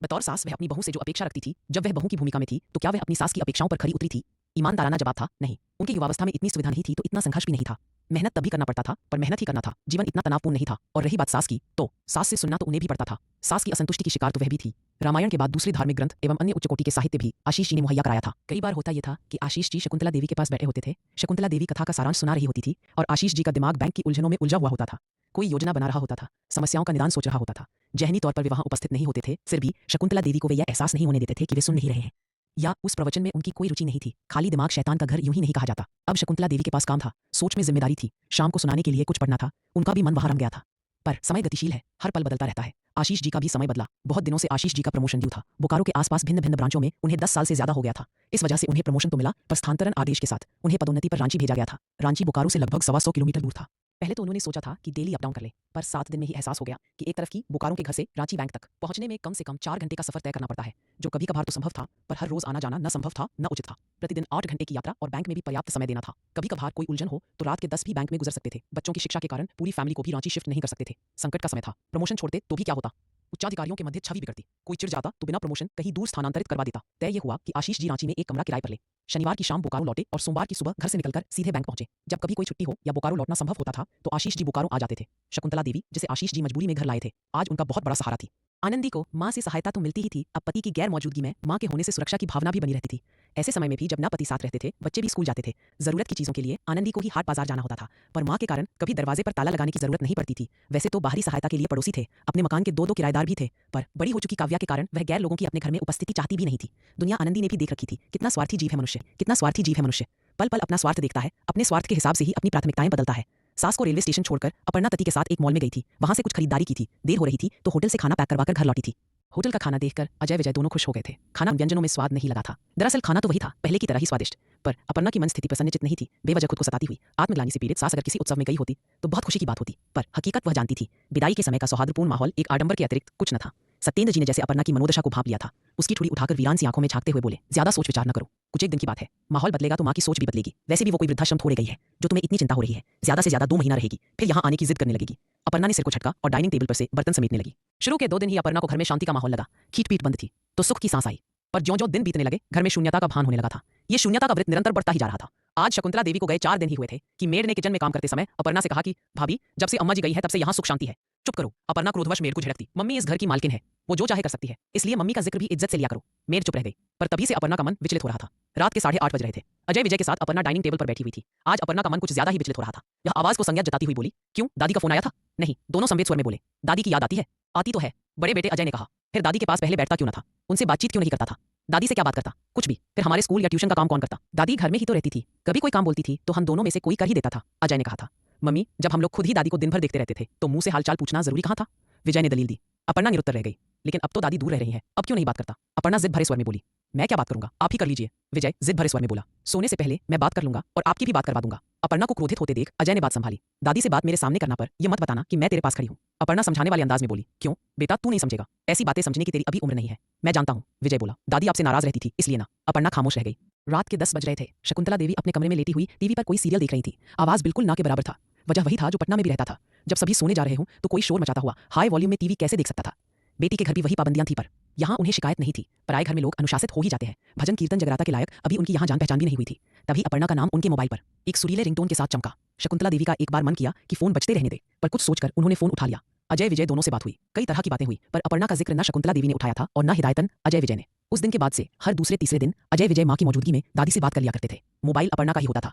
बतौर सास वह अपनी बहू से जो अपेक्षा रखती थी, जब वह बहू की भूमिका में थी तो क्या वह अपनी सास की अपेक्षाओं पर खरी उतरी थी? ईमानदाराना जवाब था नहीं। उनकी युवावस्था में इतनी सुविधा नहीं थी तो इतना संघर्ष भी नहीं था। मेहनत तभी करना पड़ता था पर मेहनत ही करना था। जीवन इतना तनावपूर्ण नहीं था। और रही बात सास की, तो सास से सुनना तो उन्हें भी पड़ता था। सास की असंतुष्टि की शिकार तो वह भी थी। रामायण के बाद दूसरे धार्मिक ग्रंथ एवं अन्य उच्च कोटि के साहित्य भी आशीष जी ने मुहैया कराया था। कई बार होता यह था कि आशीष जी शकुंतला देवी के पास बैठे होते थे। शकुंतला देवी कथा का सारांश सुना रही होती थी और आशीष जी का दिमाग बैंक की उलझनों में उलझा हुआ होता था। कोई योजना बना रहा होता था, समस्याओं का निदान सोच रहा होता था। जहनी तौर पर वे वहां उपस्थित नहीं होते थे, फिर भी शकुंतला देवी को वे यह एहसास नहीं होने देते थे कि वे सुन नहीं रहे हैं, या उस प्रवचन में उनकी कोई रुचि नहीं थी। खाली दिमाग शैतान का घर यूं ही नहीं कहा जाता। अब शकुंतला देवी के पास काम था, सोच में जिम्मेदारी थी, शाम को सुनाने के लिए कुछ पढ़ना था। उनका भी मन वहां रम गया था। पर समय गतिशील है, हर पल बदलता रहता है। आशीष जी का भी समय बदला। बहुत दिनों से आशीष जी का प्रमोशन ड्यू था। बोकारो के आसपास भिन्न भिन्न ब्रांचों में उन्हें 10 साल से ज्यादा हो गया था। इस वजह से उन्हें प्रमोशन तो मिला, पर स्थानांतरण आदेश के साथ उन्हें पदोन्नति पर रांची भेजा गया था। रांची बोकारो से लगभग 125 किलोमीटर दूर था। पहले तो उन्होंने सोचा था कि डेली अप डाउन कर ले, पर 7 दिन में ही एहसास हो गया कि एक तरफ की बोकारो के घर से रांची बैंक तक पहुंचने में कम से कम 4 घंटे का सफर तय करना पड़ता है, जो कभी कभार तो संभव था, पर हर रोज आना जाना न संभव था न उचित था। प्रतिदिन 8 घंटे की यात्रा और बैंक में भी पर्याप्त समय देना था। कभी कभार कोई उलझन हो तो रात के 10 भी बैंक में गुजर सकते थे। बच्चों की शिक्षा के कारण पूरी फैमिली को भी रांची शिफ्ट नहीं कर सकते थे। संकट का समय था। प्रमोशन छोड़ते तो भी क्या होता? उच्चाधिकारियों के मध्य छवि बिगड़ती। कोई चिढ़ जाता तो बिना प्रमोशन कहीं दूर स्थानांतरित करवा देता। तय ये हुआ कि आशीष जी रांची में एक कमरा किराए पर ले। शनिवार की शाम बोकारो लौटे और सोमवार की सुबह घर से निकलकर सीधे बैंक पहुंचे। जब कभी कोई छुट्टी हो या बोकारो लौटना संभव होता था तो आशीष जी बोकारो आ जाते थे। शकुंतला देवी, जिसे आशीष जी मजबूरी में घर लाए थे, आज उनका बहुत बड़ा सहारा थी। आनंदी को माँ से सहायता तो मिलती ही थी, अब पति की गैर मौजूदगी में माँ के होने से सुरक्षा की भावना भी बनी रहती थी। ऐसे समय में भी जब ना पति साथ रहते थे, बच्चे भी स्कूल जाते थे, जरूरत की चीजों के लिए आनंदी को ही हाट बाजार जाना होता था। पर माँ के कारण कभी दरवाजे पर ताला लगाने की जरूरत नहीं पड़ती थी। वैसे तो बाहरी सहायता के लिए पड़ोसी थे, अपने मकान के दो किराएदार भी थे, पर बड़ी हो चुकी काव्या के कारण वह गैर लोगों की अपने घर में उपस्थिति चाहती भी नहीं थी। दुनिया आनंदी ने भी देख रखी थी, कितना स्वार्थी जीव है मनुष्य, कितना स्वार्थी जीव है मनुष्य। पल पल अपना स्वार्थ देखता है, अपने स्वार्थ के हिसाब से ही अपनी प्राथमिकताएं बदलता है। सास को रेलवे स्टेशन छोड़कर अपर्णा पति के साथ एक मॉल में गई थी, वहां से कुछ खरीदारी की थी, देर हो रही थी तो होटल से खाना पैक करवाकर घर लौटी थी। होटल का खाना देखकर अजय विजय दोनों खुश हो गए थे। खाना उन व्यंजनों में स्वाद नहीं लगा था। दरअसल खाना तो वही था, पहले की तरह ही स्वादिष्ट, पर अपर्णा की मन स्थिति प्रसन्नचित नहीं थी। बेवजह खुद को सताती हुई आत्मग्लानि से पीड़ित सास अगर किसी उत्सव में गई होती तो बहुत खुशी की बात होती, पर हकीकत वह जानती थी। विदाई के समय का सौहार्दपूर्ण माहौल एक आडंबर के अतिरिक्त कुछ न था। सत्येंद्र जी ने जैसे अपर्णा की मनोदशा को भांप लिया था, उसकी ठुड़ी उठाकर वीरान सी आंखों में झांकते हुए बोले, ज्यादा सोच विचार न करो, कुछ एक दिन की बात है, माहौल बदलेगा तो माँ की सोच भी बदलेगी। वैसे भी वो कोई वृद्धाश्रम थोड़े गई है जो तुम्हें इतनी चिंता हो रही है, ज्यादा से ज्यादा 2 महीना रहेगी, फिर यहाँ आने की जिद करने लगेगी। अपर्णा ने सिर को झटका और डाइनिंग टेबल पर से बर्तन समेटने लगी। शुरू के 2 दिन ही अपर्णा को घर में शांति का माहौल लगा, खींच पीट बंद थी तो सुख की सांस आई, पर ज्यों-ज्यों दिन बीतने लगे घर में शून्यता का भान होने लगा था। ये शून्यता का वृत्त निरंतर बढ़ता ही जा रहा था। आज शकुंतला देवी को गए 4 दिन ही हुए थे कि मेड ने किचन में काम करते समय अपर्णा से कहा कि भाभी, जब से अम्मा जी गई है तब से यहाँ सुख शांति है। चुप करो, अपर्णा क्रोधवश मेड को झिड़कती। मम्मी इस घर की मालकिन है, वो जो चाहे कर सकती है, इसलिए मम्मी का जिक्र भी इज्जत से लिया करो। मेड चुप रह गई, पर तभी से अपर्णा का मन विचलित हो रहा था। रात के 8:30 बज रहे थे। अजय विजय के साथ अपर्णा डाइनिंग टेबल पर बैठी हुई थी। आज अपर्णा का मन कुछ ज्यादा ही विचलित हो रहा था। यह आवाज को संज्ञा जताती हुई बोली, क्यों, दादी का फोन आया था? नहीं, दोनों संवेद स्वर में बोले। दादी की याद आती है? आती तो है, बड़े बेटे अजय ने कहा। फिर दादी के पास पहले बैठता क्यों न था? उनसे बातचीत क्यों नहीं करता था? दादी से क्या बात करता? कुछ भी। फिर हमारे स्कूल या ट्यूशन का काम कौन करता? दादी घर में ही तो रहती थी, कभी कोई काम बोलती थी तो हम दोनों में से कोई कर ही देता था, अजय ने कहा था। मम्मी, जब हम लोग खुद ही दादी को दिन भर देखते रहते थे तो मुंह से हालचाल पूछना जरूरी कहाँ था? विजय ने दलील दी। अपर्णा निरुत्तर रह गई। लेकिन अब तो दादी दूर रह रही है, अब क्यों नहीं बात करता? अपर्णा जिद भरे स्वर में बोली। मैं क्या बात करूंगा, आप ही कर लीजिए, विजय जिद भरे स्वर में बोला। सोने से पहले मैं बात कर लूंगा और आपकी भी बात करवा दूंगा। अपर्णा को क्रोधित होते देख अजय ने बात संभाली। दादी से बात मेरे सामने करना, पर यह मत बताना कि मैं तेरे पास खड़ी हूं। अपर्णा समझाने वाले अंदाज में बोली। क्यों बेटा, तू नहीं समझेगा, ऐसी बातें समझने की तेरी अभी उम्र नहीं है। मैं जानता हूं, विजय बोला। दादी आपसे नाराज रहती थी इसलिए ना। अपर्णा खामोश रह गई। रात के 10 बज रहे थे। शकुंतला देवी अपने कमरे में लेटी हुई टीवी पर कोई सीरियल देख रही थी। आवाज बिल्कुल ना के बराबर था। वजह वही था जो पटना में भी रहता था। जब सभी सोने जा रहे हों तो कोई शोर मचाता हुआ हाई वॉल्यूम में टीवी कैसे देख सकता था? बेटी के घर भी वही पाबंदियां थी, पर यहाँ उन्हें शिकायत नहीं थी। पराए घर में लोग अनुशासित हो ही जाते हैं। भजन कीर्तन जगराता के लायक अभी उनकी यहाँ जान पहचान भी नहीं हुई थी। तभी अपर्णा का नाम उनके मोबाइल पर एक सुरीले रिंगटोन के साथ चमका। शकुंतला देवी का एक बार मन किया कि फोन बजते रहने दे, पर कुछ सोचकर उन्होंने फोन उठा लिया। अजय विजय दोनों से बात हुई, कई तरह की बातें हुई, पर अपर्णा का जिक्र न शकुंतला देवी ने उठाया था और न हिदायतन अजय विजय ने। उस दिन के बाद से हर दूसरे तीसरे दिन अजय विजय माँ की मौजूदगी में दादी से बात कर लिया करते थे। मोबाइल अपर्णा का ही होता था,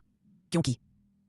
क्योंकि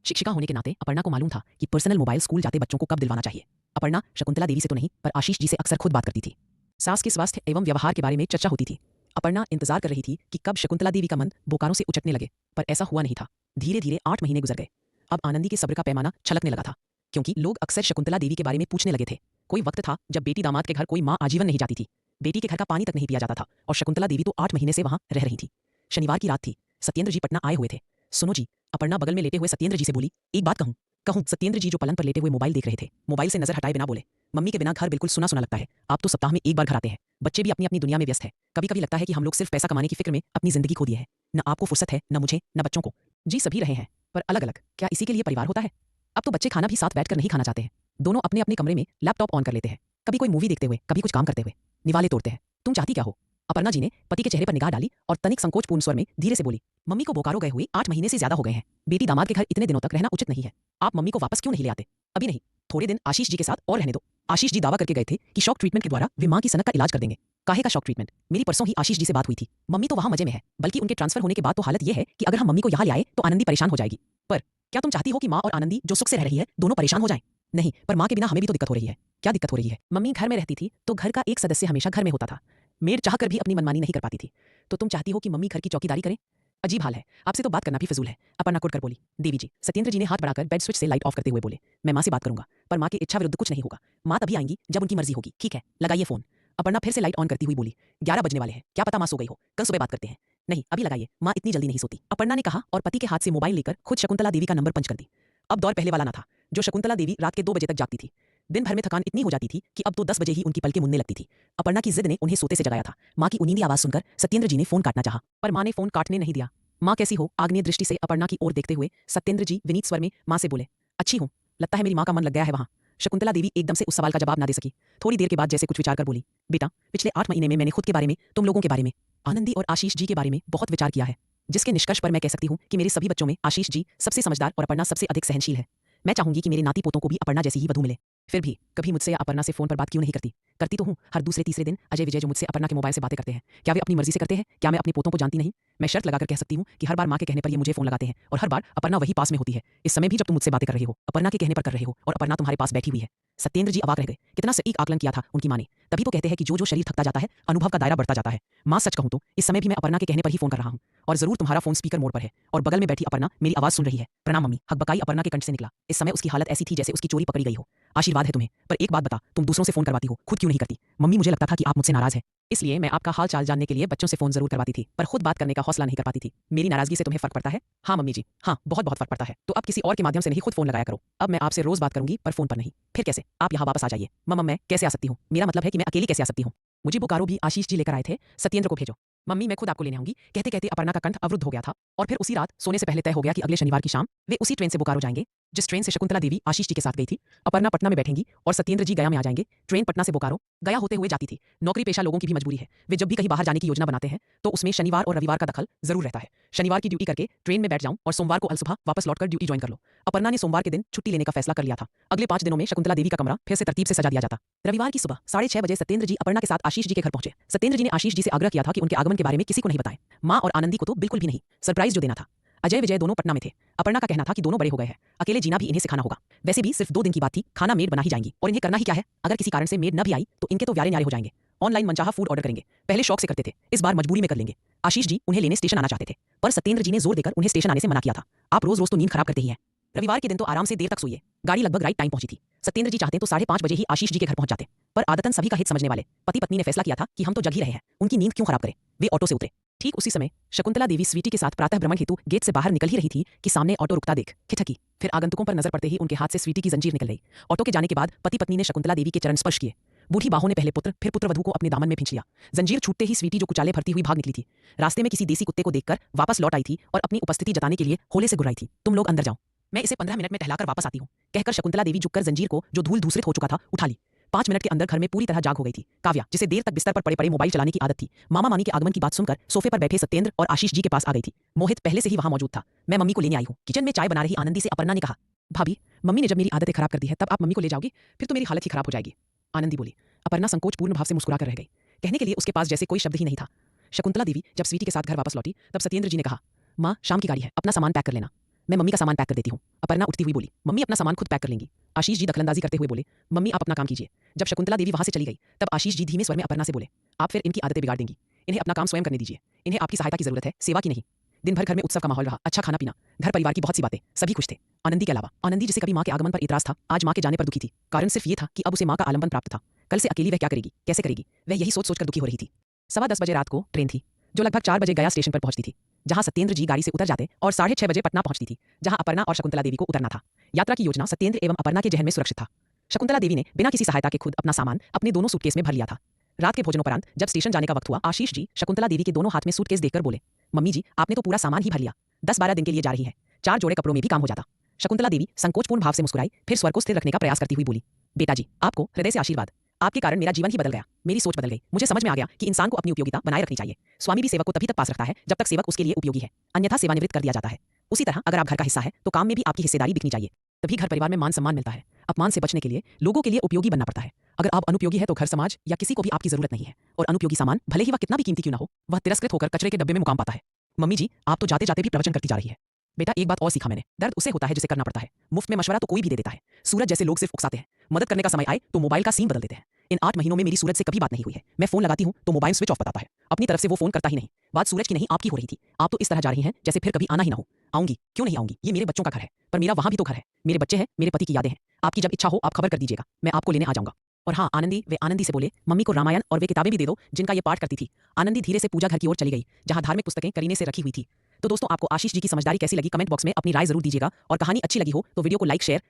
शिक्षिका होने के नाते अपर्णा को मालूम था कि पर्सनल मोबाइल स्कूल जाते बच्चों को कब दिलवाना चाहिए। अपर्णा शकुंतला देवी से तो नहीं, पर आशीष जी से अक्सर खुद बात करती थी। सास के स्वास्थ्य एवं व्यवहार के बारे में चर्चा होती थी। अपर्णा इंतजार कर रही थी कि कब शकुंतला देवी का मन बोकारों से उचटने लगे, पर ऐसा हुआ नहीं था। धीरे धीरे 8 महीने गुजर गए। अब आनंदी के सब्र का पैमाना छलकने लगा था, क्योंकि लोग अक्सर शकुंतला देवी के बारे में पूछने लगे थे। कोई वक्त था जब बेटी दामाद के घर कोई माँ आजीवन नहीं जाती थी। बेटी के घर का पानी तक नहीं पिया जाता था, और शकुंतला देवी तो 8 महीने से वहां रह रही थी। शनिवार की रात थी। सत्येंद्र जी पटना आए हुए थे। सुनो जी, अपर्णा बगल में लेटे हुए सत्येंद्र जी से बोली, एक बात कहूं? कहूं? सत्येंद्र जी जो पलंग पर लेटे हुए मोबाइल देख रहे थे, मोबाइल से नजर हटाए बिना बोले, मम्मी के बिना घर बिल्कुल सुना सुना लगता है। आप तो सप्ताह में एक बार घर आते हैं, बच्चे भी अपनी अपनी दुनिया में व्यस्त है। कभी कभी लगता है कि हम लोग सिर्फ पैसा कमाने की फिक्र में अपनी जिंदगी खो दिए हैं। न आपको फुर्सत है, न मुझे, न बच्चों को। जी सभी रहे हैं, पर अलग अलग। क्या इसी के लिए परिवार होता है? अब तो बच्चे खाना भी साथ बैठकर नहीं खाना चाहते हैं। दोनों अपने अपने कमरे में लैपटॉप ऑन कर लेते हैं, कभी कोई मूवी देखते हुए, कभी कुछ काम करते हुए। निवाले तोड़ते हैं। तुम चाहती क्या हो? अपर्णा जी ने पति के चेहरे पर निगाह डाली और तनिक संकोचपूर्ण स्वर में धीरे से बोली, मम्मी को बोकारो गए हुए 8 महीने से ज्यादा हो गए हैं। बेटी दामाद के घर इतने दिनों तक रहना उचित नहीं है। आप मम्मी को वापस क्यों नहीं ले आते? अभी नहीं, थोड़े दिन आशीष जी के साथ और रहने दो। आशीष जी दावा करके गए थे कि शॉक ट्रीटमेंट के द्वारा वे मां की सनक का इलाज कर देंगे। काहे का शॉक ट्रीटमेंट? मेरी परसों ही आशीष जी से बात हुई थी। मम्मी तो वहां मजे में है, बल्कि उनके ट्रांसफर होने के बाद तो हालत यह है कि अगर हम मम्मी को यहाँ ले आए तो आनंदी परेशान हो जाएगी। पर क्या तुम चाहती हो कि माँ और आनंदी जो सुख से रह रही है दोनों परेशान हो जाएं? नहीं, पर माँ के बिना हमें भी तो दिक्कत हो रही है। क्या दिक्कत हो रही है? मम्मी घर में रहती थी तो घर का एक सदस्य हमेशा घर में होता था। मेड चाहकर भी अपनी मनमानी नहीं कर पाती थी। तो तुम चाहती हो कि मम्मी घर की चौकीदारी करें? अजीब हाल है, आपसे तो बात करना भी फजूल है। अपर्णा कुटकर बोली। देवी जी, सत्येंद्र जी ने हाथ बढ़ाकर बेड स्विच से लाइट ऑफ करते हुए बोले, मैं माँ से बात करूंगा, पर माँ की इच्छा विरुद्ध कुछ नहीं होगा। माँ तभी आएंगी जब उनकी मर्जी होगी। ठीक है, लगाइए फोन। अपर्णा फिर से लाइट ऑन करती हुई बोली, 11 बजने वाले हैं, क्या पता माँ सो गई हो, कल सुबह बात करते हैं। नहीं, अभी लगाइए, माँ इतनी जल्दी नहीं सोती, अपर्णा ने कहा और पति के हाथ से मोबाइल लेकर खुद शकुंतला देवी का नंबर पंच कर दी। अब दौर पहले वाला ना था, जो शकुंतला देवी रात के 2 बजे तक जागती थी। दिन भर में थकान इतनी हो जाती थी कि अब तो 10 बजे ही उनकी पलकें मुनने लगती थी। अपर्णा की जिद ने उन्हें सोते से जगाया था। माँ की उनींदी आवाज सुनकर सत्येंद्र जी ने फोन काटना चाहा, पर माँ ने फोन काटने नहीं दिया। माँ कैसी हो? आग्नेय दृष्टि से अपर्णा की ओर देखते हुए सत्येंद्र जी विनीत स्वर में माँ से बोले, अच्छी हूँ, लगता है मेरी माँ का मन लग गया है वहाँ। शकुंतला देवी एकदम से उस सवाल का जवाब ना दे सकी। थोड़ी देर के बाद जैसे कुछ विचार कर बोली, बेटा, पिछले 8 महीने में मैंने खुद के बारे में, तुम लोगों के बारे में, आनंदी और आशीष जी के बारे में बहुत विचार किया है, जिसके निष्कर्ष पर मैं कह सकती हूँ कि मेरे सभी बच्चों में आशीष जी सबसे समझदार और अपर्णा सबसे अधिक सहनशील है। मैं चाहूंगी कि मेरे नाती पोतों को भी अपर्णा जैसी ही वधू मिले। फिर भी कभी मुझसे या अपर्णा से फोन पर बात क्यों नहीं करती? करती तो हूँ हर दूसरे तीसरे दिन। अजय विजय जो मुझसे अपर्णा के मोबाइल से बातें करते हैं, क्या वे अपनी मर्जी से करते हैं? क्या मैं अपने पोतों को जानती नहीं? मैं शर्त लगाकर कह सकती हूँ कि हर बार माँ के कहने पर ये मुझे फोन लगाते हैं और हर बार अपर्णा वही पास में होती है। इस समय भी जब तुम मुझसे बातें कर रहे हो, अपर्णा के कहने पर कर रहे हो और अपर्णा तुम्हारे पास बैठी हुई है। सत्येंद्र जी अवाक रह गए। कितना सटीक आकलन किया था उनकी माँ ने। तभी तो कहते हैं कि जो जो शरीर थकता जाता है, अनुभव का दायरा बढ़ता जाता है। माँ, सच कहूँ तो इस समय भी मैं अपर्णा के कहने पर ही फोन कर रहा हूँ और जरूर तुम्हारा फोन स्पीकर मोड पर है और बगल में बैठी अपर्णा मेरी आवाज सुन रही है। प्रणाम मम्मी, हकबकाई अपर्णा के कंठ से निकला। इस समय उसकी हालत ऐसी थी जैसे उसकी चोरी पकड़ी गई हो। आशीर्वाद है तुम्हें, पर एक बात बता, तुम दूसरों से फोन करवाती हो, खुद क्यों नहीं करती? मम्मी, मुझे लगता था कि आप मुझसे नाराज हैं, इसलिए मैं आपका हाल चाल जानने के लिए बच्चों से फोन जरूर करवाती थी, पर खुद बात करने का हौसला नहीं कर पाती थी। मेरी नाराजगी से तुम्हें फर्क पड़ता है? हाँ मम्मी जी, हाँ, बहुत बहुत फर्क पड़ता है। तो अब किसी और के माध्यम से नहीं, खुद फोन लगाया करो। अब मैं आपसे रोज बात करूंगी, पर फोन पर नहीं। फिर कैसे? आप यहाँ वापस आ जाइए। मम्मा, मैं कैसे आ सकती हूँ? मेरा मतलब है कि मैं अकेली कैसे आ सकती हूँ? मुझे बोकारो भी आशीष जी लेकर आए थे, सत्येंद्र को भेजो। मम्मी, मैं खुद आपको लेने आऊंगी। कहते कहते अपर्णा का कंठ अवरुद्ध हो गया था और फिर उसी रात सोने से पहले तय हो गया कि अगले शनिवार की शाम वे उसी ट्रेन से बोकारो जाएंगे जिस ट्रेन से शकुंतला देवी आशीष जी के साथ गई थी। अपर्णा पटना में बैठेंगी और सत्येंद्र जी गया में आ जाएंगे। ट्रेन पटना से बोकारो गया होते हुए जाती थी। नौकरी पेशा लोगों की भी मजबूरी है, वे जब भी कहीं बाहर जाने की योजना बनाते हैं तो उसमें शनिवार और रविवार का दखल जरूर रहता है। शनिवार की ड्यूटी करके ट्रेन में बैठ जाऊं और सोमवार को अलसुबह वापस लौटकर ड्यूटी ज्वाइन कर लो। अपर्णा ने सोमवार के दिन छुट्टी लेने का फैसला कर लिया था। अगले 5 दिनों में शकुंतला देवी का कमरा फिर से तरतीब से सजा दिया जाता। रविवार की सुबह 6:30 बजे सत्येंद्र जी अपर्णा के साथ आशीष जी के घर पहुंचे। सत्येंद्र जी ने आशीष जी से आग्रह किया था कि उनके आगमन के बारे में किसी को नहीं बताएं। माँ और आनंदी को तो बिल्कुल भी नहीं। सरप्राइज जो देना था। अजय विजय दोनों पटना में थे। अपर्णा का कहना था कि दोनों बड़े हो गए हैं, अकेले जीना भी इन्हें सिखाना होगा। वैसे भी सिर्फ 2 दिन की बात थी, खाना मेड बना ही जाएंगी और इन्हें करना ही क्या है। अगर किसी कारण से मेड न भी आई तो इनके तो व्यारे न्यारे हो जाएंगे। ऑनलाइन मनचाहा फूड ऑर्डर करेंगे। पहले शौक से करते थे, इस बार मजबूरी में कर लेंगे। आशीष जी उन्हें लेने स्टेशन आना चाहते थे, पर सत्येंद्र जी ने जोर देकर उन्हें स्टेशन आने से मना किया था। आप रोज रोज तो नींद खराब करते ही हैं। रविवार के दिन तो आराम से देर तक सोइए। गाड़ी लगभग राइट टाइम पहुंची थी। सत्येंद्र जी चाहते तो 5:30 बजे ही आशीष जी के घर पहुंच जाते, पर आदतन सभी का हित समझने वाले पति पत्नी ने फैसला किया था कि हम तो जग ही रहे हैं, उनकी नींद क्यों खराब करें। वे ऑटो से उतरे। ठीक उसी समय शकुंतला देवी स्वीटी के साथ प्रातः भ्रमण हेतु गेट से बाहर निकल ही रही थी कि सामने ऑटो रुकता देख खिठकी। फिर आगंतुकों पर नजर पड़ते ही उनके हाथ से स्वीटी की जंजीर निकल गई। ऑटो के जाने के बाद पति पत्नी ने शकुंतला देवी के चरण स्पर्श किए। बूढ़ी बाहों ने पहले पुत्र फिर पुत्रवधू को अपने दामन में खींच लिया। जंजीर छूटते ही स्वीटी जो कुचाले भरती हुई भाग निकली थी। रास्ते में किसी देसी कुत्ते को देखकर वापस लौट आई थी और अपनी उपस्थिति जताने के लिए होले से गुर्राई थी। तुम लोग अंदर जाओ, मैं इसे 15 मिनट में टहलाकर वापस आती हूँ, कहकर शकुंतला देवी झुककर जंजीर को, जो धूल धूसरित हो चुका था, उठा ली। 5 मिनट के अंदर घर में पूरी तरह जाग हो गई थी काव्या, जिसे देर तक बिस्तर पर पड़े पड़े मोबाइल चलाने की आदत थी। मामा मामी के आगमन की बात सुनकर सोफे पर बैठे सत्येंद्र और आशीष जी के पास आ गई थी। मोहित पहले से ही वहां मौजूद था। मैं मम्मी को लेने आई हूँ। किचन में चाय बना रही आनंदी से अपर्णा ने कहा, भाभी, मम्मी ने जब मेरी आदतें खराब कर दी है, तब आप मम्मी को ले जाओगी, फिर तो मेरी हालत ही खराब हो जाएगी। आनंदी बोली। अपर्णा संकोचपूर्ण भाव से मुस्कुराकर रह गई। कहने के लिए उसके पास जैसे कोई शब्द ही नहीं था। शकुंतला देवी जब स्वीटी के साथ घर वापस लौटी तब सत्येंद्र जी ने कहा, माँ, शाम की गाड़ी है, अपना सामान पैक कर लेना। मैं मम्मी का सामान पैक कर देती हूँ। अपर्णा उठती हुई बोली, मम्मी अपना सामान खुद पैक कर लेंगी। आशीष जी दखलंदाजी करते हुए बोले, मम्मी आप अपना काम कीजिए। जब शकुंतला देवी वहां से चली गई तब आशीष जी धीमे स्वर में अपर्णा से बोले, आप फिर इनकी आदतें बिगाड़ देंगी, इन्हें अपना काम स्वयं करने दीजिए। इन्हें आपकी सहायता की जरूरत है, सेवा की नहीं। दिन भर घर में उत्सव का माहौल रहा, अच्छा खाना पीना, घर परिवार की बहुत सी बातें, सभी खुश थे, आनंदी के अलावा। आनंदी जिसे कभी माँ के आगमन पर इतराज था, आज माँ के जाने पर दुखी थी। कारण सिर्फ ये था कि अब उसे माँ का आलंबन प्राप्त था। कल से अकेली वह क्या करेगी, कैसे करेगी, वह यही सोच सोचकर दुखी हो रही थी। 10:15 बजे रात को ट्रेन थी जो लगभग 4 बजे गया स्टेशन पर पहुंचती थी, जहां सत्येंद्र जी गाड़ी से उतर जाते, और 6:30 बजे पटना पहुंचती थी, जहां अपर्णा और शकुंतला देवी को उतरना था। यात्रा की योजना सत्येंद्र एवं अपर्णा के जहन में सुरक्षित था। शकुंतला देवी ने बिना किसी सहायता के खुद अपना सामान अपने दोनों सूटकेस में भर लिया था। रात के भोजनोपरांत जब स्टेशन जाने का वक्त हुआ, आशीष जी शकुंतला देवी के दोनों हाथ में सूटकेस देखकर बोले, मम्मी जी, आपने तो पूरा सामान ही भर लिया। 10-12 दिन के लिए जा रही है, 4 जोड़े कपड़ों में भी काम हो जाता। शकुंतला देवी संकोचपूर्ण भाव से मुस्कुराई, फिर स्वर को स्थिर रखने का प्रयास करती हुई बोली, बेटा जी, आपको हृदय से आशीर्वाद। आपके कारण मेरा जीवन ही बदल गया, मेरी सोच बदल गई। मुझे समझ में आ गया कि इंसान को अपनी उपयोगिता बनाए रखनी चाहिए। स्वामी भी सेवक को तभी तक पास रखता है जब तक सेवक उसके लिए उपयोगी है, अन्यथा सेवानिवृत्त कर दिया जाता है। उसी तरह अगर आप घर का हिस्सा है तो काम में भी आपकी हिस्सेदारी दिखनी चाहिए, तभी घर परिवार में मान सम्मान मिलता है। अपमान से बचने के लिए लोगों के लिए उपयोगी बनना पड़ता है। अगर आप अनुपयोगी है तो घर समाज या किसी को भी आपकी जरूरत नहीं है, और अनुपयोगी सामान भले ही वह कितना भी कीमती क्यों ना हो, वह तिरस्कृत होकर कचरे के डब्बे में मुकाम पाता है। मम्मी जी, आप तो जाते जाते भी प्रवचन करती जा रही है। बेटा, एक बात और सीखा मैंने, दर्द उसे होता है जिसे करना पड़ता है। मुफ्त में मशवरा तो कोई भी दे देता है। सूरज जैसे लोग सिर्फ उकसाते हैं, मदद करने का समय आए तो मोबाइल का सीन बदल देते हैं। इन 8 महीनों में मेरी सूरज से कभी बात नहीं हुई है। मैं फोन लगाती हूँ तो मोबाइल स्विच ऑफ बताता है, अपनी तरफ से वो फोन करता ही नहीं। बात सूरज की नहीं, आपकी हो रही थी। आप तो इस तरह जा रही हैं जैसे फिर कभी आना ही ना हो। आऊंगी, क्यों नहीं आऊंगी, ये मेरे बच्चों का घर है, पर मेरा वहां भी तो घर है। मेरे बच्चे हैं, मेरे पति की यादें हैं। आपकी जब इच्छा हो आप खबर कर दीजिएगा, मैं आपको लेने आ जाऊंगा। और हाँ आनंदी, वे आनंदी से बोले, मम्मी को रामायण और वे किताबें भी दे दो जिनका ये पाठ करती थी। आनंदी धीरे से पूजा घर की ओर चली गई, जहां धार्मिक पुस्तकें करीने से रखी हुई थी। तो दोस्तों, आपको आशीष जी की समझदारी कैसी लगी, कमेंट बॉक्स में अपनी राय जरूर दीजिएगा, और कहानी अच्छी लगी हो तो वीडियो को लाइक, शेयर